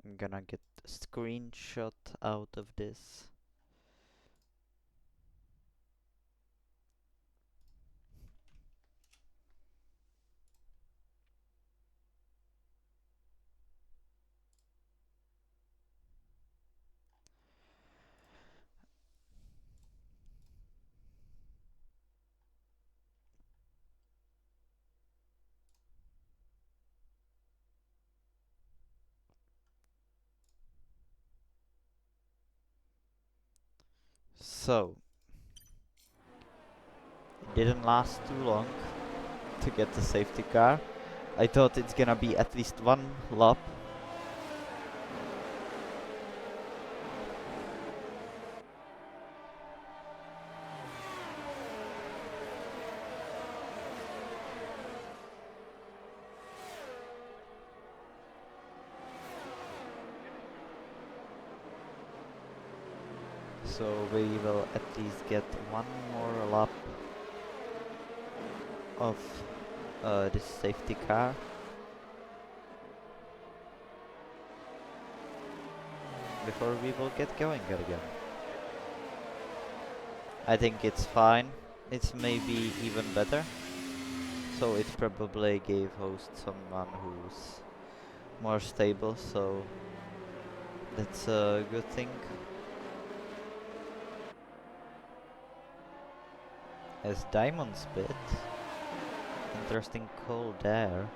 I'm gonna get a screenshot out of this. So, it didn't last too long to get the safety car. I thought it's gonna be at least one lap. So we will at least get one more lap of this safety car. Before we will get going again. I think it's fine. It's maybe even better. So it probably gave host someone who's more stable, so that's a good thing. As diamond spit. Interesting call there.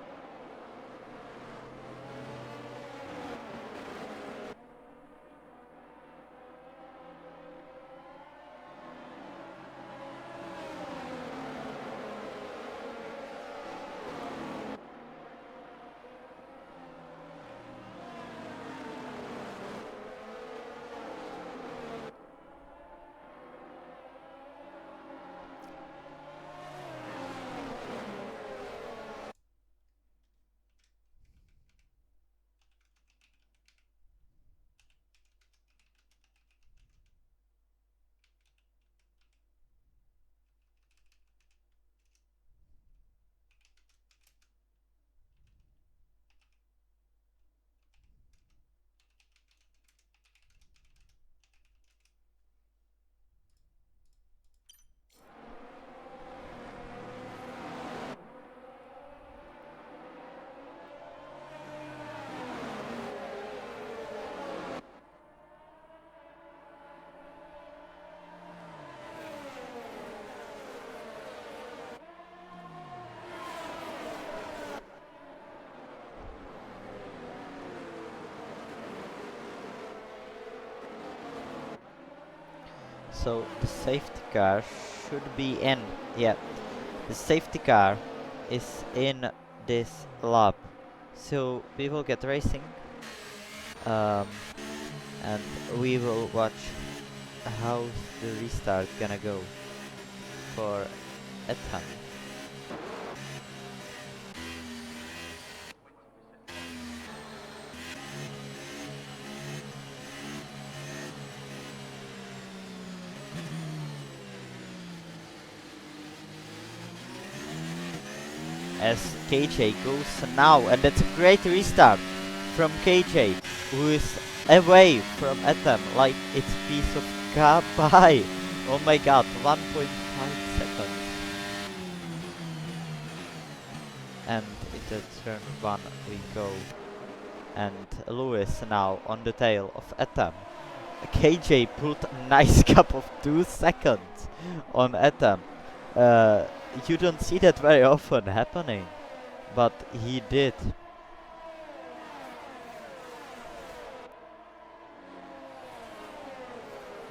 So the safety car should be in. Yeah, the safety car is in this lap. So we will get racing. And we will watch how the restart gonna go for Ethan. As KJ goes now, and that's a great restart from KJ, who is away from Atom like it's a piece of pie. Oh my god, 1.5 seconds. And into turn 1 we go. And Lewis now on the tail of Atom. KJ pulled a nice gap of 2 seconds on Atom. you don't see that very often happening, but he did.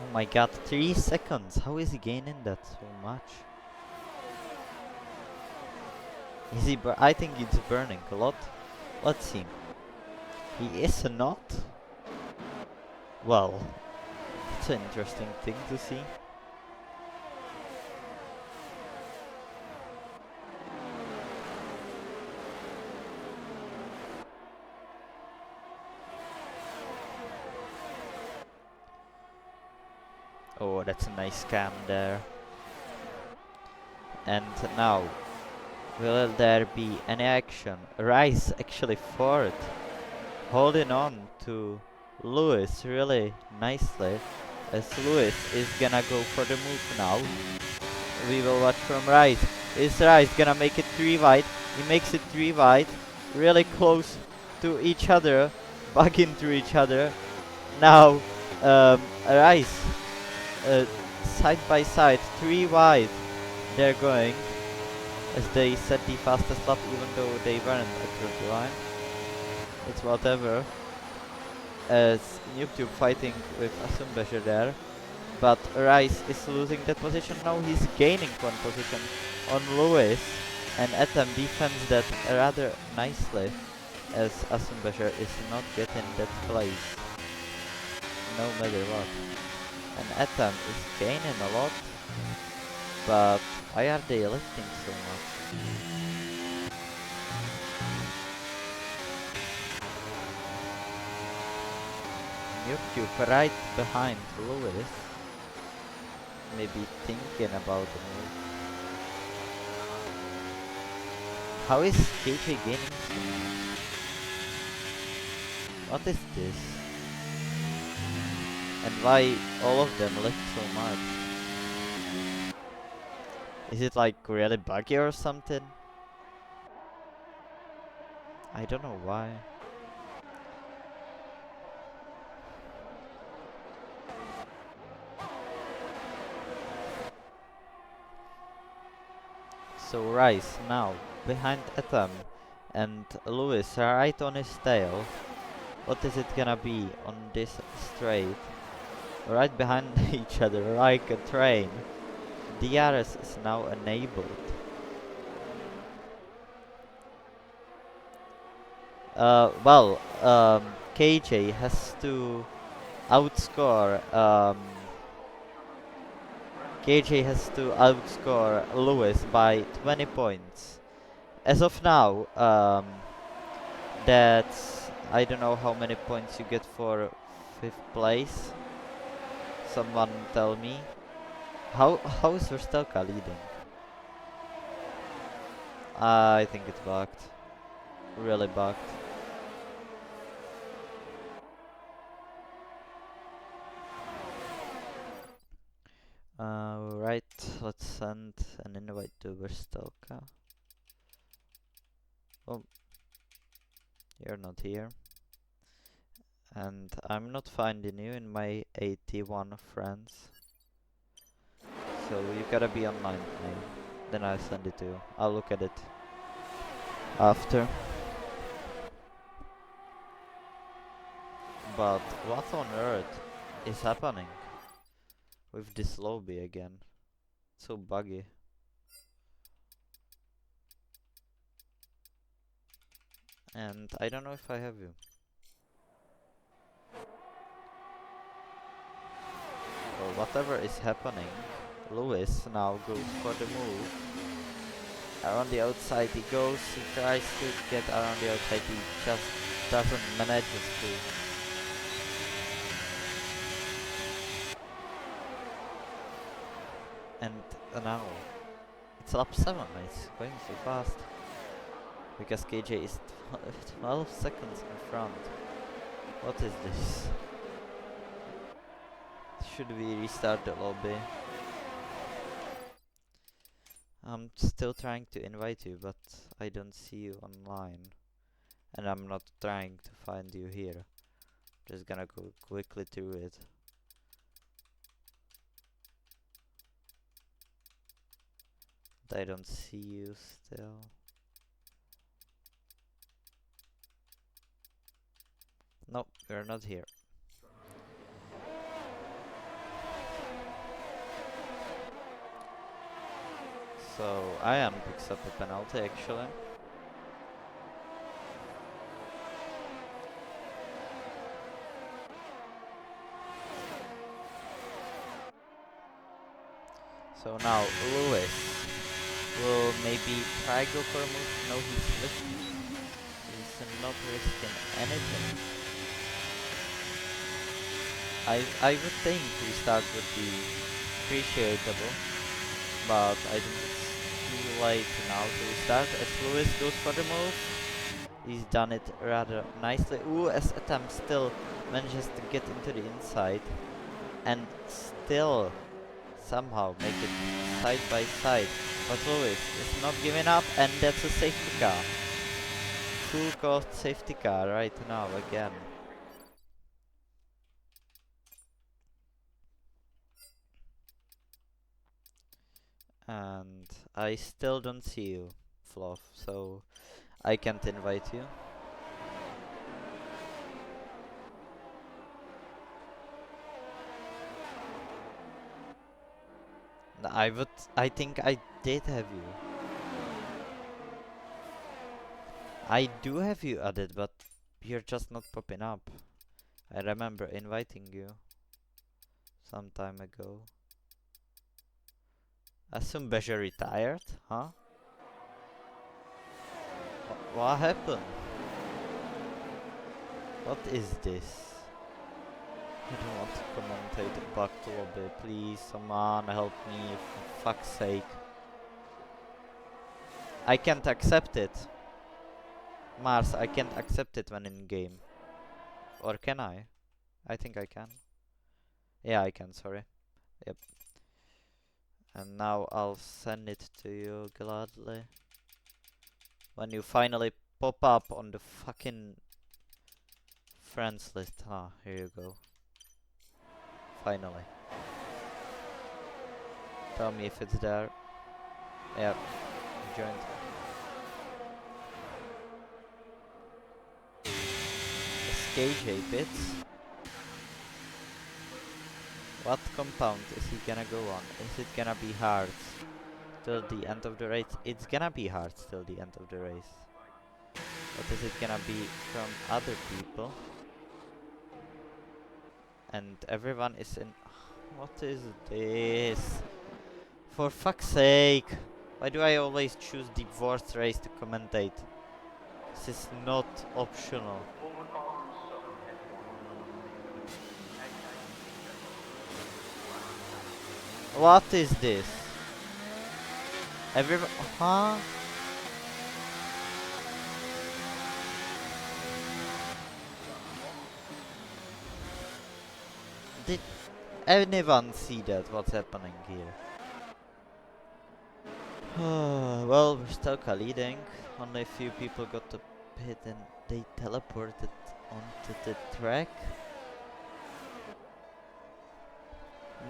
Oh my god, 3 seconds. How is he gaining that so much? Is he I think it's burning a lot. Let's see. He is not. Well, it's an interesting thing to see. Oh, that's a nice cam there. And now, will there be any action? Rice actually fourth, holding on to Lewis really nicely, as Lewis is gonna go for the move now. We will watch from Rice. Is Rice gonna make it 3 wide? He makes it 3 wide, really close to each other, bug into each other. Now, Rice, side by side, 3 wide. They're going, as they set the fastest lap, even though they weren't across the line. It's whatever. As YouTube fighting with Asumbecher there, but Rice is losing that position. Now he's gaining 1 position on Lewis, and Etam defends that rather nicely, as Asumbecher is not getting that place, no matter what. And Etam is gaining a lot, but why are they lifting so much? YouTube right behind Lewis, maybe thinking about the move. How is KJ gaining so much? What is this? And why all of them lift so much? Is it like really buggy or something? I don't know why. So Rice now behind Etam and Lewis right on his tail. What is it gonna be on this straight? Right behind each other like a train. DRS is now enabled. KJ has to outscore Lewis by 20 points. As of now, that's, I don't know how many points you get for 5th place. Someone tell me. How is Verstelka leading? I think it's bugged. Really bugged. Right, let's send an invite to Verstelka. Oh, you're not here. And I'm not finding you in my 81 friends. So you gotta be online with me. Then I'll send it to you. I'll look at it after. But what on earth is happening with this lobby again? It's so buggy. And I don't know if I have you. Well, whatever is happening, Lewis now goes for the move. Around the outside he goes, he tries to get around the outside, he just doesn't manage to. And now, it's lap 7, it's going so fast. Because KJ is 12 seconds in front. What is this? Should we restart the lobby? I'm still trying to invite you, but I don't see you online. And I'm not trying to find you here. Just gonna go quickly through it. But I don't see you still. Nope, you're not here. So Ian picks up a penalty actually. So now Lewis will maybe try go for a move. No, he's lifting. He's not risking anything. I would think restart would be appreciable, but I think it's too late now to restart. As Lewis goes for the move, he's done it rather nicely. Ooh, as Atam still manages to get into the inside and still somehow make it side by side. But Lewis is not giving up, and that's a safety car. Full cost safety car right now again. And I still don't see you, Fluff, so I can't invite you. I think I did have you. I do have you added, but you're just not popping up. I remember inviting you some time ago. Assume Beja retired, huh? What happened? What is this? I don't want to commentate back to lobby. Please, someone help me, for fuck's sake. I can't accept it. Mars, I can't accept it when in game. Or can I? I think I can. Yeah, I can, sorry. Yep. And now I'll send it to you gladly. When you finally pop up on the fucking friends list. Ah, here you go. Finally. Tell me if it's there. Yep. Joined. SKJ bits. What compound is he gonna go on? Is it gonna be hard till the end of the race? It's gonna be hard till the end of the race. What is it gonna be from other people? And everyone is in... What is this? For fuck's sake! Why do I always choose the worst race to commentate? This is not optional. What is this? Everyone... Huh? Did anyone see that? What's happening here? Well, we're still leading. Only a few people got to pit and they teleported onto the track.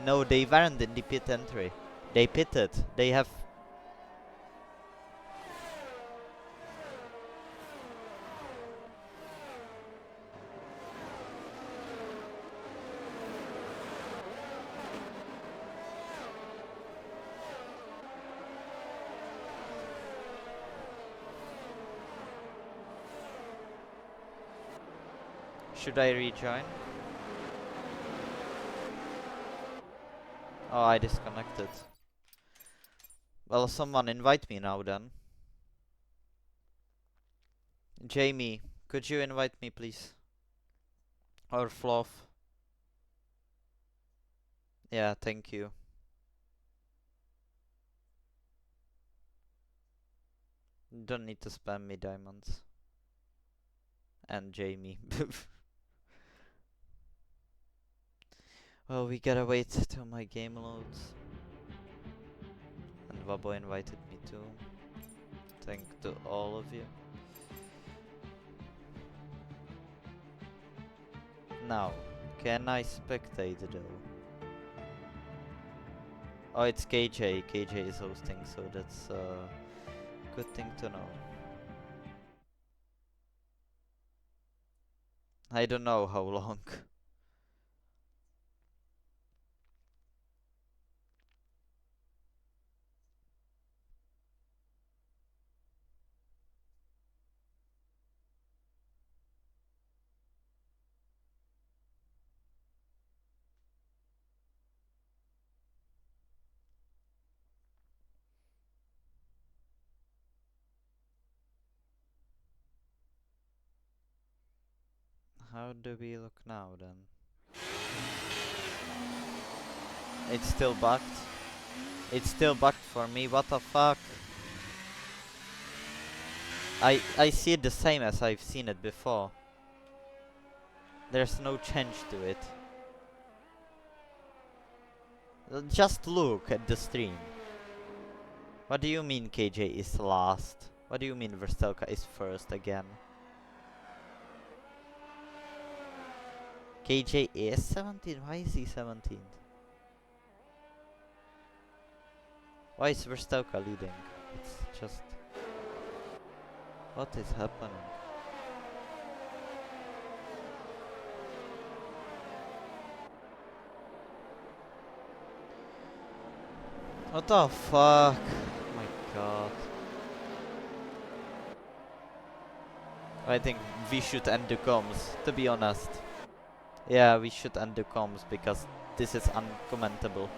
No, they weren't in the pit entry. They pitted. They have... Should I rejoin? Oh, I disconnected. Well, someone invite me now then. Jamie, could you invite me please? Or Fluff? Yeah, thank you. Don't need to spam me diamonds. And Jamie. Well, we gotta wait till my game loads. And Wabo invited me too. Thank to all of you. Now, can I spectate though? Oh, it's KJ. KJ is hosting, so that's a good thing to know. I don't know how long. How do we look now then? It's still bugged. It's still bugged for me. What the fuck? I see it the same as I've seen it before. There's no change to it. Just look at the stream. What do you mean KJ is last? What do you mean Verstelka is first again? KJ is 17? Why is he 17th? Why is Verstelka leading? It's just... What is happening? What the fuck? Oh my god. I think we should end the comms, to be honest. Yeah, we should end the comms because this is uncommentable.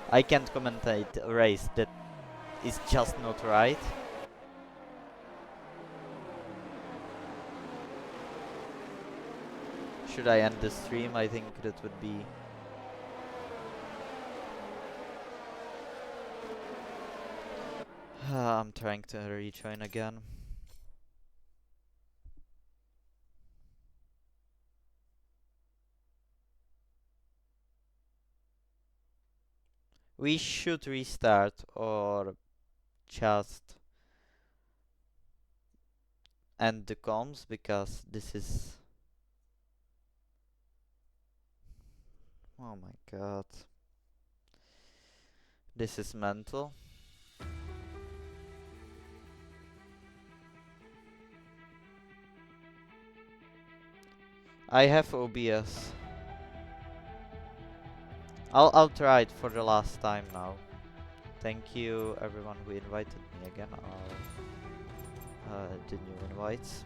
I can't commentate a race that is just not right. Should I end the stream? I think that would be... I'm trying to rejoin again. We should restart or just end the comms because this is... Oh my god. This is mental. I have OBS. I'll try it for the last time now. Thank you everyone who invited me again. I'll the new invites.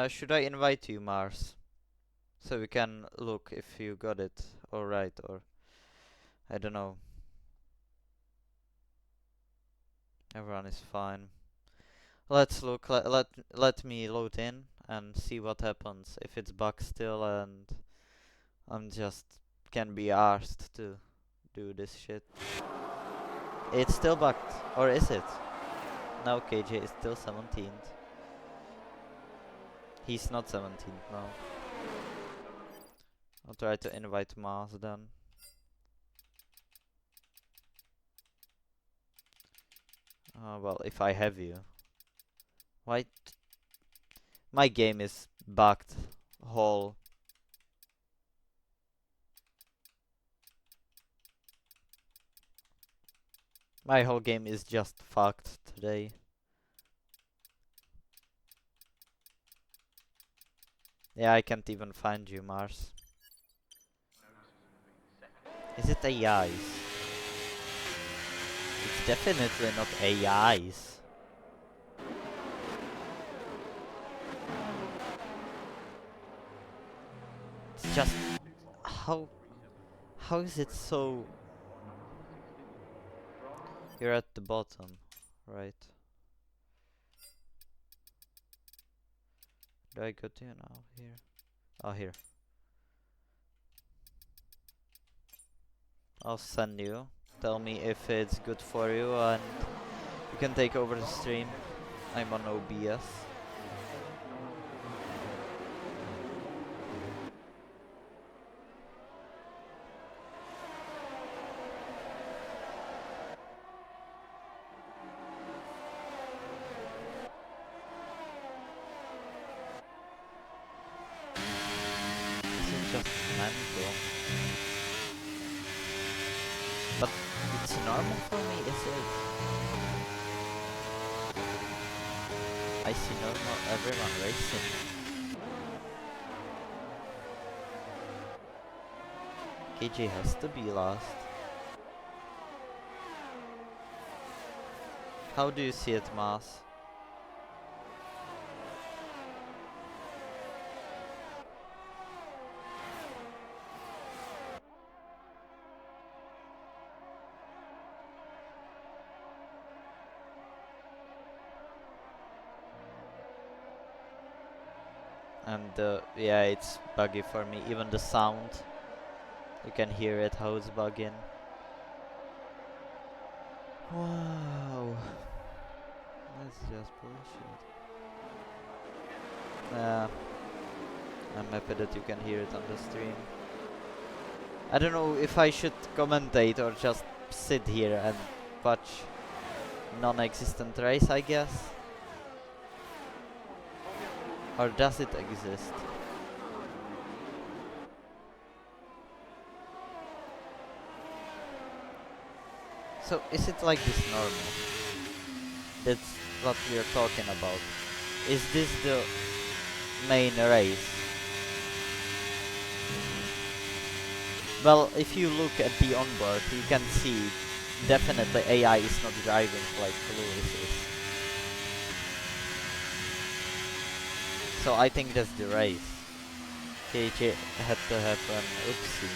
Should I invite you, Mars? So we can look if you got it alright, or I don't know. Everyone is fine. Let's look. Let me load in and see what happens. If it's bugged still, and I'm just can be asked to do this shit. It's still bugged, or is it? No, KJ is still 17th. He's not 17th, no. I'll try to invite Mars then. Well, if I have you. Why? My game is bugged. Whole. My whole game is just fucked today. Yeah, I can't even find you, Mars. Is it AIs? It's definitely not AIs. It's just... How is it so... You're at the bottom, right? Do I go to you now? Here. Oh, here. I'll send you. Tell me if it's good for you, and can take over the stream. I'm on OBS. This is just mental. But it's normal for me, is it? I see normal everyone racing. KJ has to be last. How do you see it, Mas? And yeah, it's buggy for me. Even the sound, you can hear it how it's bugging. Wow, that's just bullshit. I'm happy that you can hear it on the stream. I don't know if I should commentate or just sit here and watch non-existent race, I guess. Or does it exist? So is it like this normal? That's what we are talking about. Is this the main race? Well, if you look at the onboard, you can see definitely AI is not driving like Lewis is. So I think that's the race. KJ had to have an oopsie.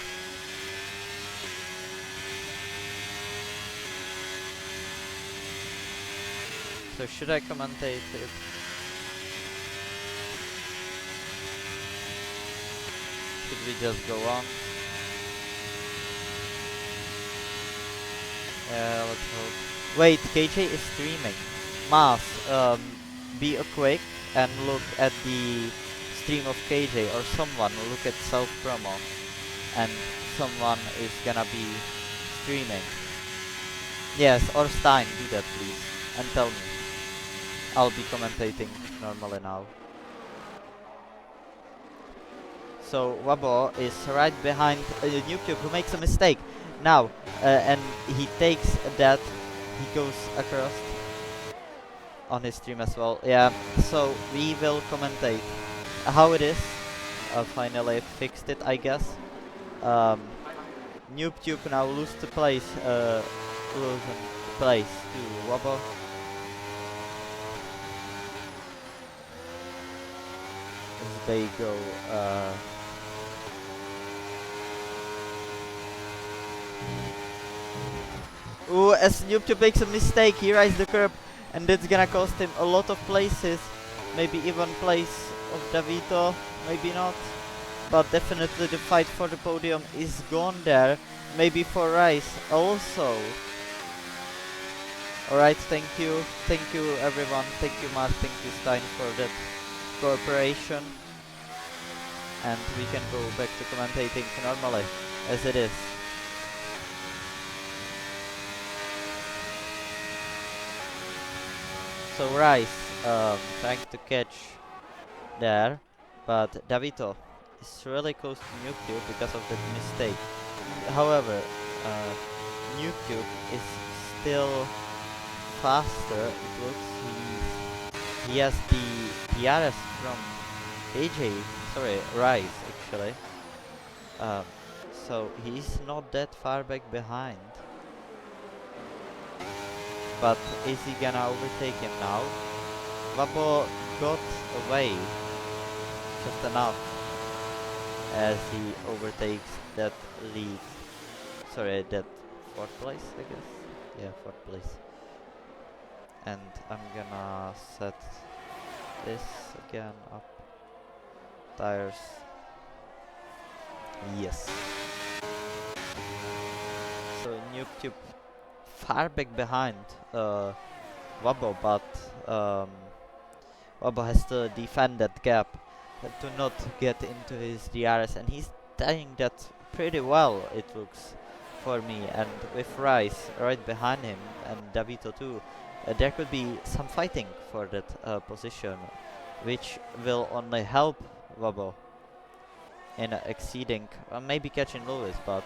So should I commentate it? Should we just go on? Let's hope. Wait, KJ is streaming. Mas, be a quick and look at the stream of KJ, or someone look at self promo, and someone is gonna be streaming. Yes, or Stein, do that please, and tell me. I'll be commentating normally now. So Wabo is right behind Newcube, who makes a mistake now, and he takes that, he goes across on his stream as well. Yeah, so we will commentate how it is. Finally fixed it, I guess. Newcube now lose the place, losing place to Wabo. As they go, ooh, as Newcube makes a mistake, he rides the curb, and that's gonna cost him a lot of places. Maybe even place of Davito, maybe not. But definitely the fight for the podium is gone there. Maybe for Rice also. Alright, thank you. Thank you everyone. Thank you Mark, thank you Stein for that cooperation. And we can go back to commentating normally, as it is. So Rice trying to catch there, but Davito is really close to Newcube because of that mistake. However, Newcube is still faster. It looks he has the DRS from AJ. Sorry, Rice actually. So he's not that far back behind. But is he gonna overtake him now? Wabo got away just enough as he overtakes that lead. Sorry, that fourth place, I guess. Yeah, fourth place. And I'm gonna set this again up. Tires. Yes. So Newcube far back behind Wabo, but Wabo has to defend that gap to not get into his DRS, and he's doing that pretty well, it looks, for me. And with Rice right behind him and Davito too, there could be some fighting for that position, which will only help Wabo in exceeding, maybe catching Lewis, but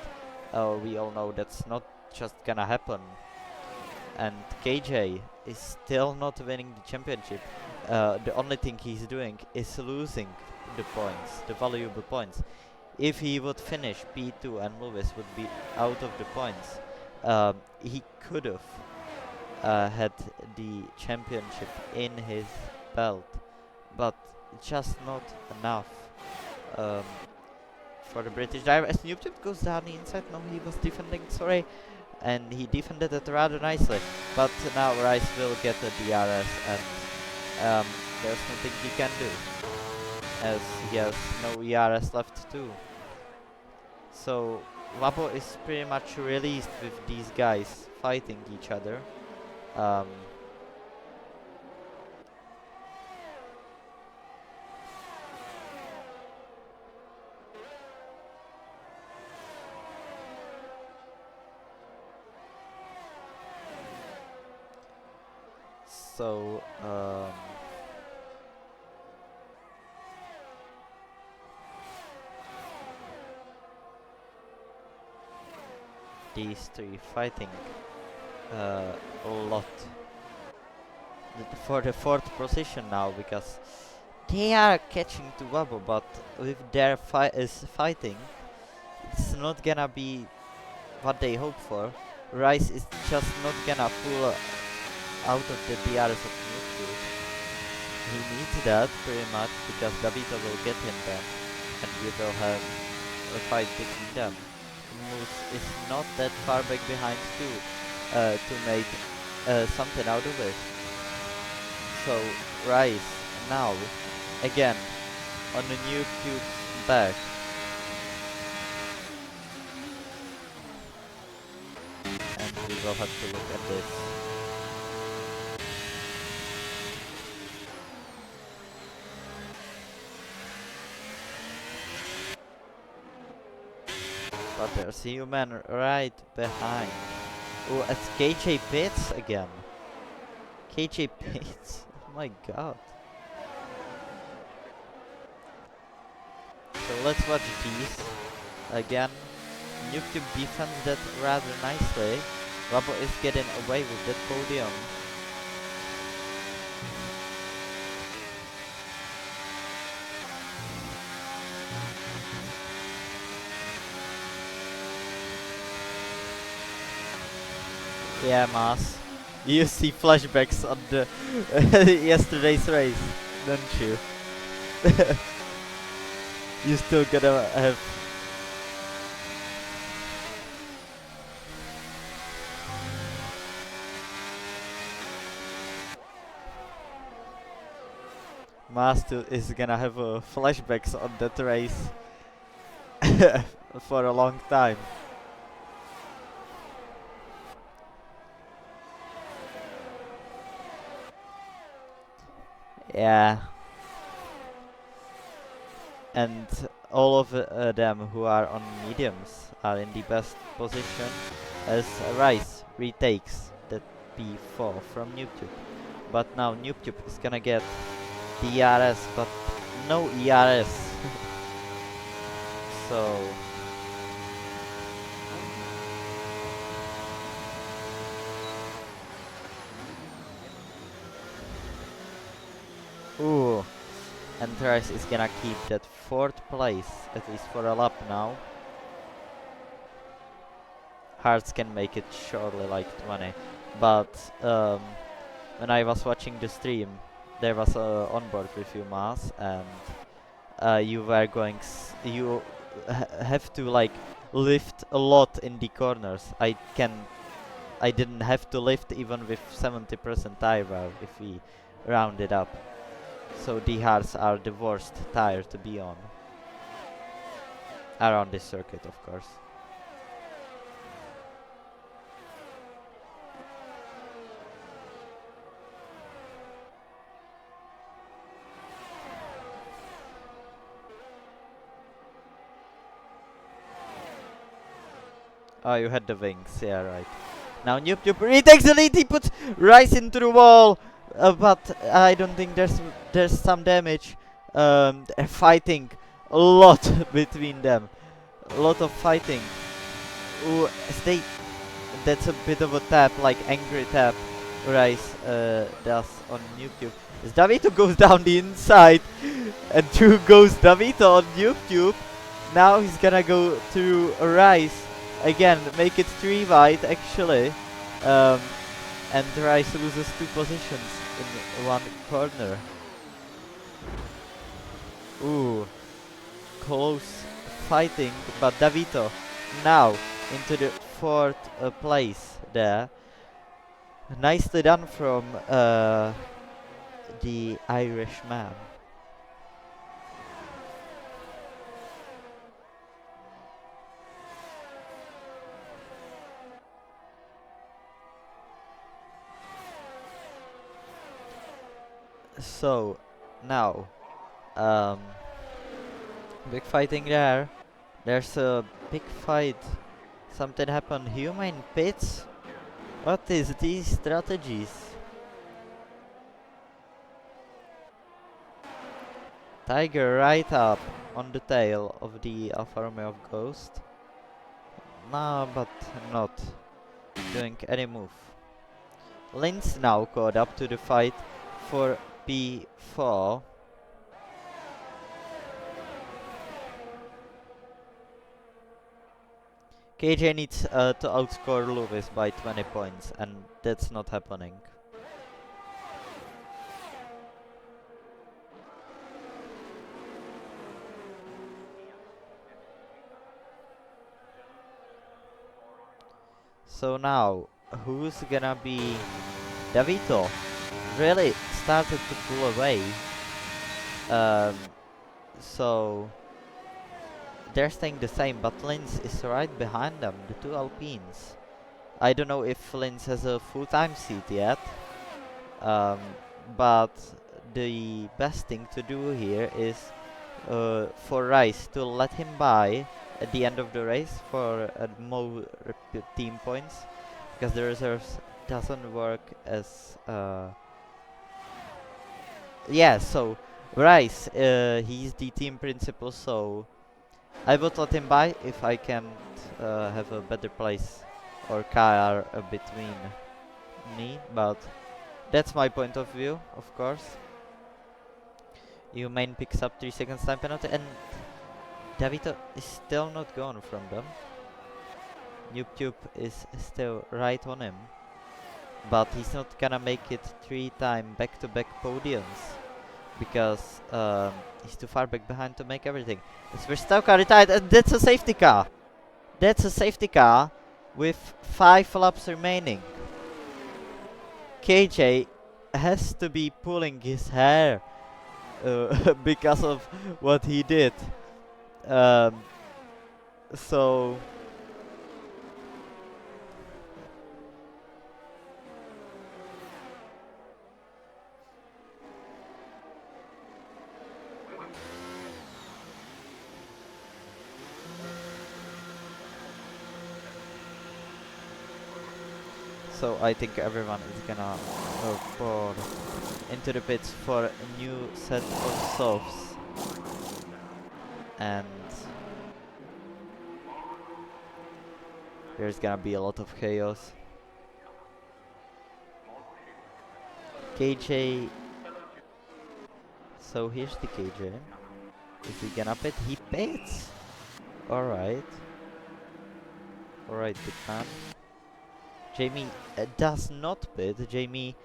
we all know that's not just gonna happen. And KJ is still not winning the championship. The only thing he's doing is losing the points, the valuable points. If he would finish P2 and Lewis would be out of the points, he could have had the championship in his belt, but just not enough for the British driver. As Noob goes down the inside, no, he was defending, sorry, and he defended it rather nicely, but now Rice will get the DRS, and there's nothing he can do, as he has no ERS left too. So Wabo is pretty much released with these guys fighting each other. So these three fighting a lot for the fourth position now, because they are catching to Wabo, but with their fighting, it's not gonna be what they hope for. Rice is just not gonna pull out of the DRS of Nuku. He needs that pretty much, because Davito will get him then, and we will have a fight between them. Moose is not that far back behind too, to make something out of it. So Rice now again on the new cube's back. And we will have to look at this. But there's a human right behind. Oh, it's KJ Pitts again. KJ Pitts, oh my god. So let's watch these again. Noob defends that rather nicely. Wabo is getting away with that podium. Yeah, Mas. You see flashbacks on the yesterday's race, don't you? You still gotta have. Mas is gonna have flashbacks on that race for a long time. Yeah. And all of them who are on mediums are in the best position, as Rice retakes that P4 from Noob. But now Noob is gonna get the ERS, but no ERS. So ooh, and Rice is gonna keep that fourth place, at least for a lap now. Hearts can make it surely like 20, but when I was watching the stream, there was on board with you, Mas, and you were going, you have to like lift a lot in the corners. I didn't have to lift even with 70% tire wear if we round it up. So the hards are the worst tire to be on. Around this circuit, of course. Oh, you had the wings, yeah, right. Now Noob Noob, he takes the lead, he puts Rice into the wall, but I don't think there's some damage. They're fighting a lot between them, a lot of fighting. Ooh, that's a bit of a tap, like angry tap, Rice does on Noob Noob. As Davito goes down the inside, and 2 goes Davito on Noob Noob. Now he's gonna go through Rice again, make it 3 wide actually, and Rice loses 2 positions in one corner. Ooh, close fighting, but Davito now into the 4th place there. Nicely done from the Irishman. So now, big fighting there. There's a big fight. Something happened. Human pits. What is these strategies? Tiger right up on the tail of the Alfa Romeo Ghost. No, but not doing any move. Linz now caught up to the fight for P4. KJ needs to outscore Lewis by 20 points, and that's not happening. So now, who's gonna be Davito? Really started to pull away. So they're staying the same, but Linz is right behind them, the 2 Alpines. I don't know if Linz has a full-time seat yet, but the best thing to do here is for Rice to let him by at the end of the race for more team points, because the reserves doesn't work as yeah. So Rice, he's the team principal, so I would let him by if I can have a better place or car between me, but that's my point of view, of course. Main picks up 3 seconds time penalty, and Davito is still not gone from them. Noob Tube is still right on him, but he's not gonna make it 3-time back-to-back podiums because he's too far back behind to make everything. It's Verstappen retired, and that's a safety car. That's a safety car with 5 laps remaining. KJ has to be pulling his hair because of what he did. So I think everyone is gonna pour into the pits for a new set of softs, and there's gonna be a lot of chaos. KJ. So here's the KJ. Is he gonna pit? He pits! Alright. Alright, big man. Jamie does not pit. Jamie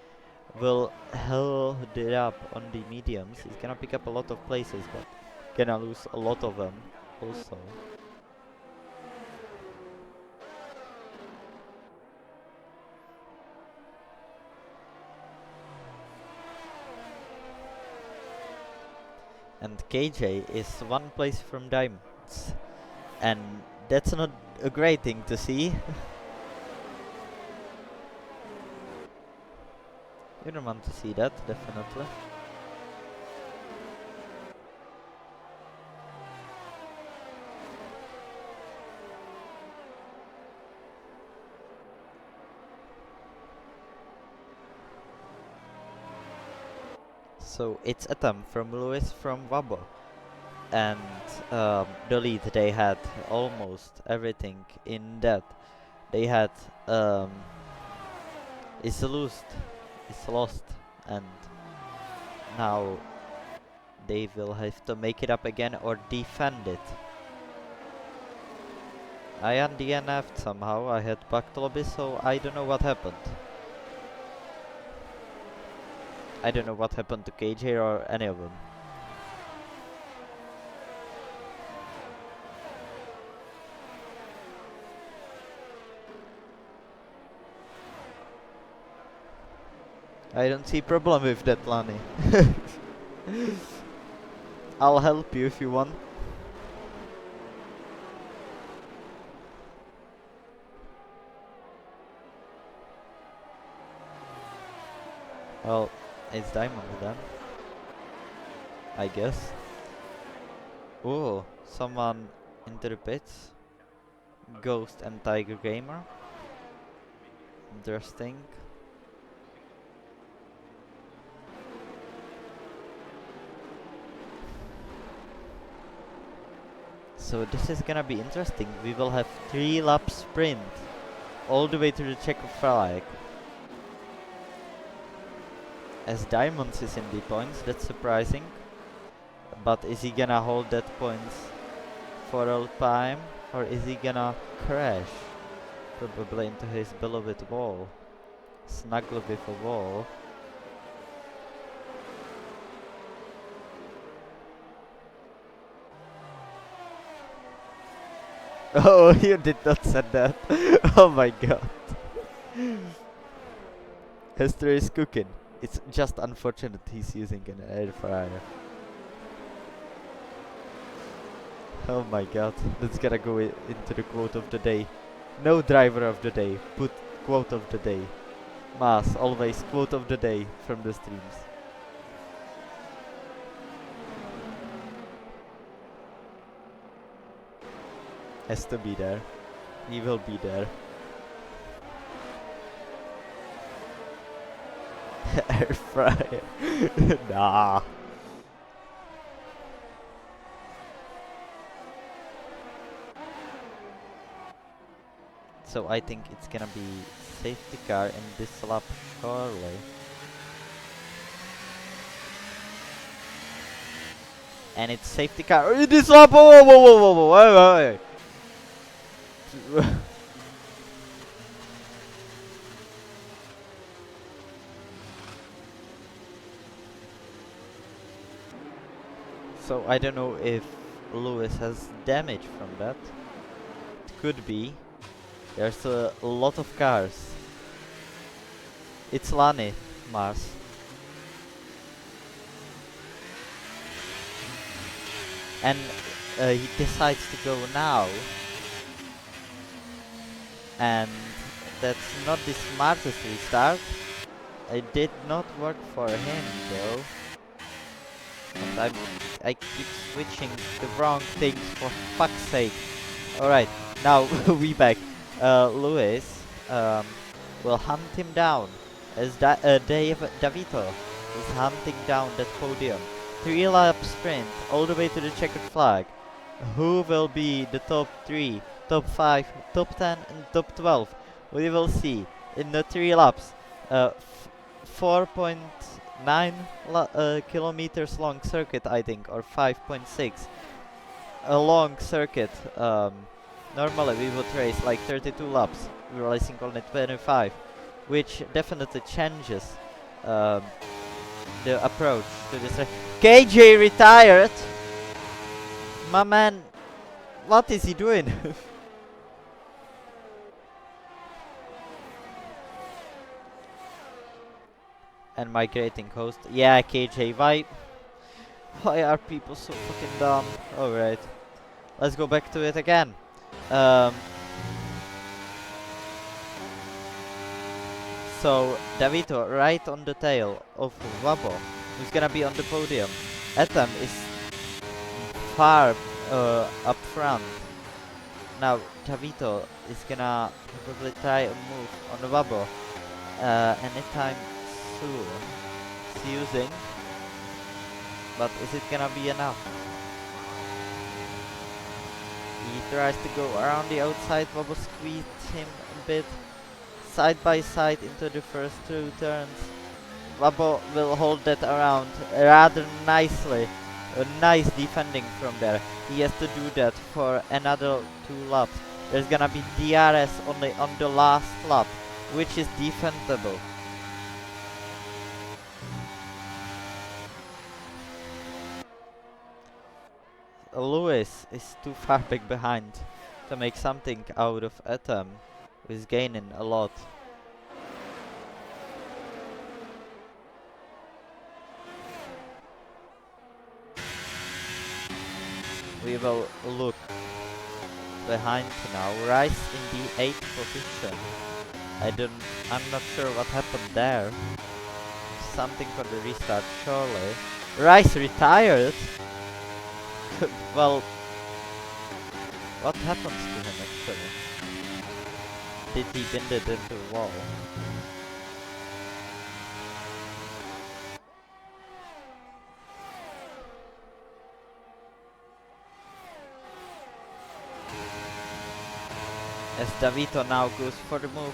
will hold it up on the mediums. He's gonna pick up a lot of places, but gonna lose a lot of them also. And KJ is 1 place from diamonds, and that's not a great thing to see. You don't want to see that, definitely. So it's Atom from Lewis from Wabo. And the lead, they had almost everything in that. They had it's lost, and now they will have to make it up again or defend it. I DNF'd somehow, I had back to lobby, so I don't know what happened. I don't know what happened to KJ or any of them. I don't see problem with that, Lani. I'll help you if you want. Well, it's Diamond then, I guess. Oh, someone into the pits. Ghost and Tiger Gamer. Interesting. So this is gonna be interesting. We will have 3 lap sprint all the way to the checkered flag. As Diamonds is in the points, that's surprising. But is he gonna hold that points for all time, or is he gonna crash? Probably into his beloved wall. Snuggle with a wall. Oh, you did not said that. Oh my god. History is cooking. It's just unfortunate he's using an air fryer. Oh my god. That's gonna go into the quote of the day. No driver of the day. Put quote of the day. Mas, always quote of the day from the streams. Has to be there. He will be there. Air fryer. Nah. So I think it's gonna be safety car in this lap surely. And it's safety car in this lap. Whoa, whoa, whoa, whoa, whoa, whoa, whoa. So I don't know if Lewis has damage from that. It could be. There's a lot of cars. It's Lani, Mars. And he decides to go now. And that's not the smartest restart. It did not work for him though. And I keep switching the wrong things for fuck's sake. Alright, now we back. Lewis will hunt him down as Dave Davito is hunting down that podium. 3 lap sprint all the way to the checkered flag. Who will be the top 3, top 5, top 10 and top 12? We will see in the 3 laps. 4.9 kilometers long circuit, I think, or 5.6. A long circuit. Normally we would race like 32 laps. We're racing only 25, which definitely changes the approach to this race. KJ retired! My man, what is he doing? And migrating host. Yeah, KJ, why are people so fucking dumb? Alright, let's go back to it again. So Davito right on the tail of Wabo, who's gonna be on the podium. Atom is far up front. Now Davito is gonna probably try a move on the Wabo anytime soon. He's using but is it gonna be enough? He tries to go around the outside, Wobble squeezed him a bit, side by side into the first two turns. Wobble will hold that around rather nicely. A nice defending from there. He has to do that for another 2 laps. There's gonna be DRS only on the last lap, which is defendable. Lewis is too far back behind to make something out of Atom, who is gaining a lot. We will look behind now. Rice in the 8th position. I'm not sure what happened there. Something for the restart, surely. Rice retired? Well, what happens to him actually? Did he bend it into a wall? As Davito now goes for the move,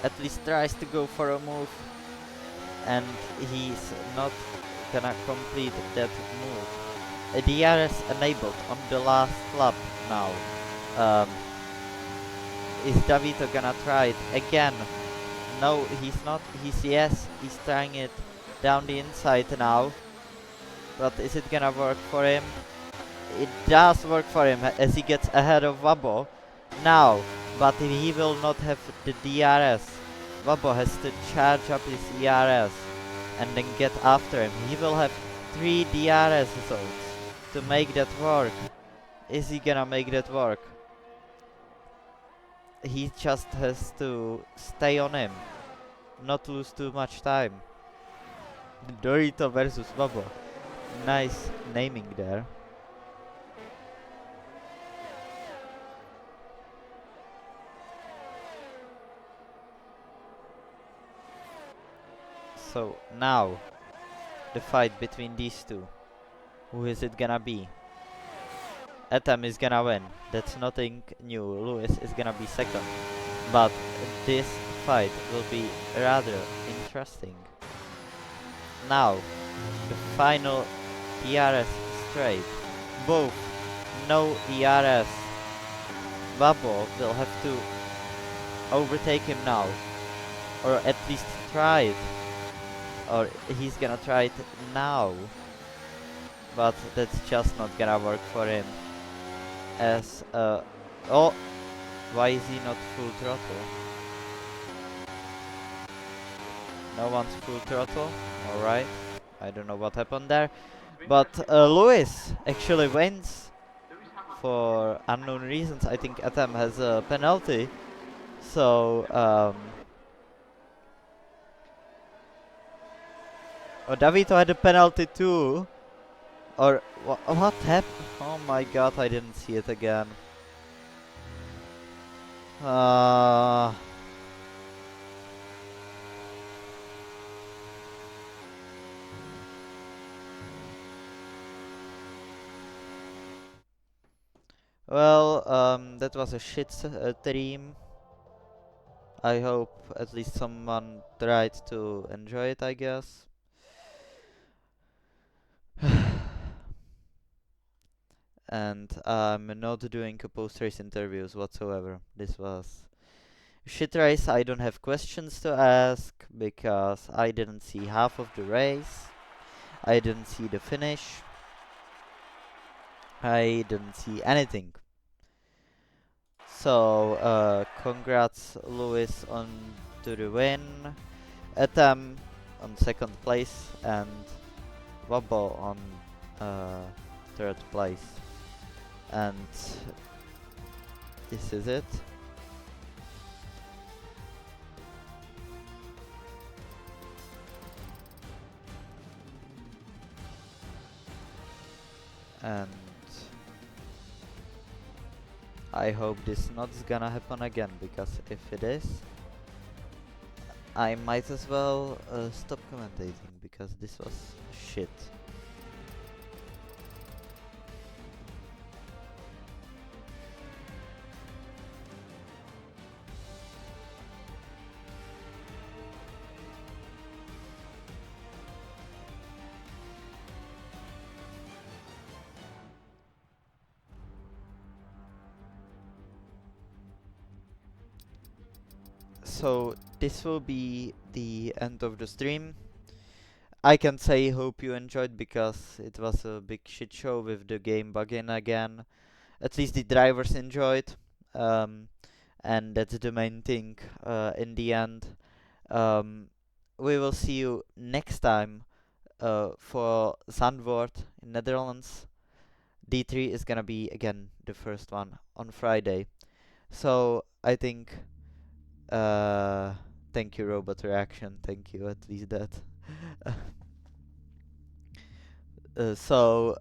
at least tries to go for a move, and he's not gonna complete that move. A DRS enabled on the last lap now. Is Davito gonna try it again? No, he's not. He's trying it down the inside now. But is it gonna work for him? It does work for him as he gets ahead of Wabo now. But he will not have the DRS. Wabo has to charge up his ERS and then get after him. He will have 3 DRS zones to make that work. Is he gonna make that work? He just has to stay on him, not lose too much time. Dorito versus Wabo. Nice naming there. So now, the fight between these two. Who is it gonna be? Atom is gonna win. That's nothing new. Lewis is gonna be second. But this fight will be rather interesting. Now, the final ERS straight. Both no ERS. Bubble will have to overtake him now. Or at least try it. Or he's gonna try it now. But that's just not gonna work for him. As oh, why is he not full throttle? No one's full throttle. Alright, I don't know what happened there. But Lewis actually wins for unknown reasons. I think Atom has a penalty. So oh, Davito had a penalty too. Or what happened? Oh my god, I didn't see it again. Well, that was a shit stream. I hope at least someone tried to enjoy it, I guess. And I'm not doing post-race interviews whatsoever. This was a shit race. I don't have questions to ask because I didn't see half of the race. I didn't see the finish. I didn't see anything. So congrats Lewis on to the win. Atom on second place and Wobble on third place. And this is it. And I hope this not gonna happen again, because if it is, I might as well stop commentating, because this was shit. so this will be the end of the stream. I can say hope you enjoyed because it was a big shit show with the game bugging again. At least the drivers enjoyed, um, and that's the main thing in the end. Um, we will see you next time for Zandvoort in Netherlands. D3 is gonna be again the first one on Friday. So I think thank you Robot Reaction, thank you at least that. So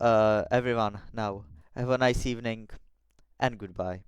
everyone now have a nice evening and goodbye.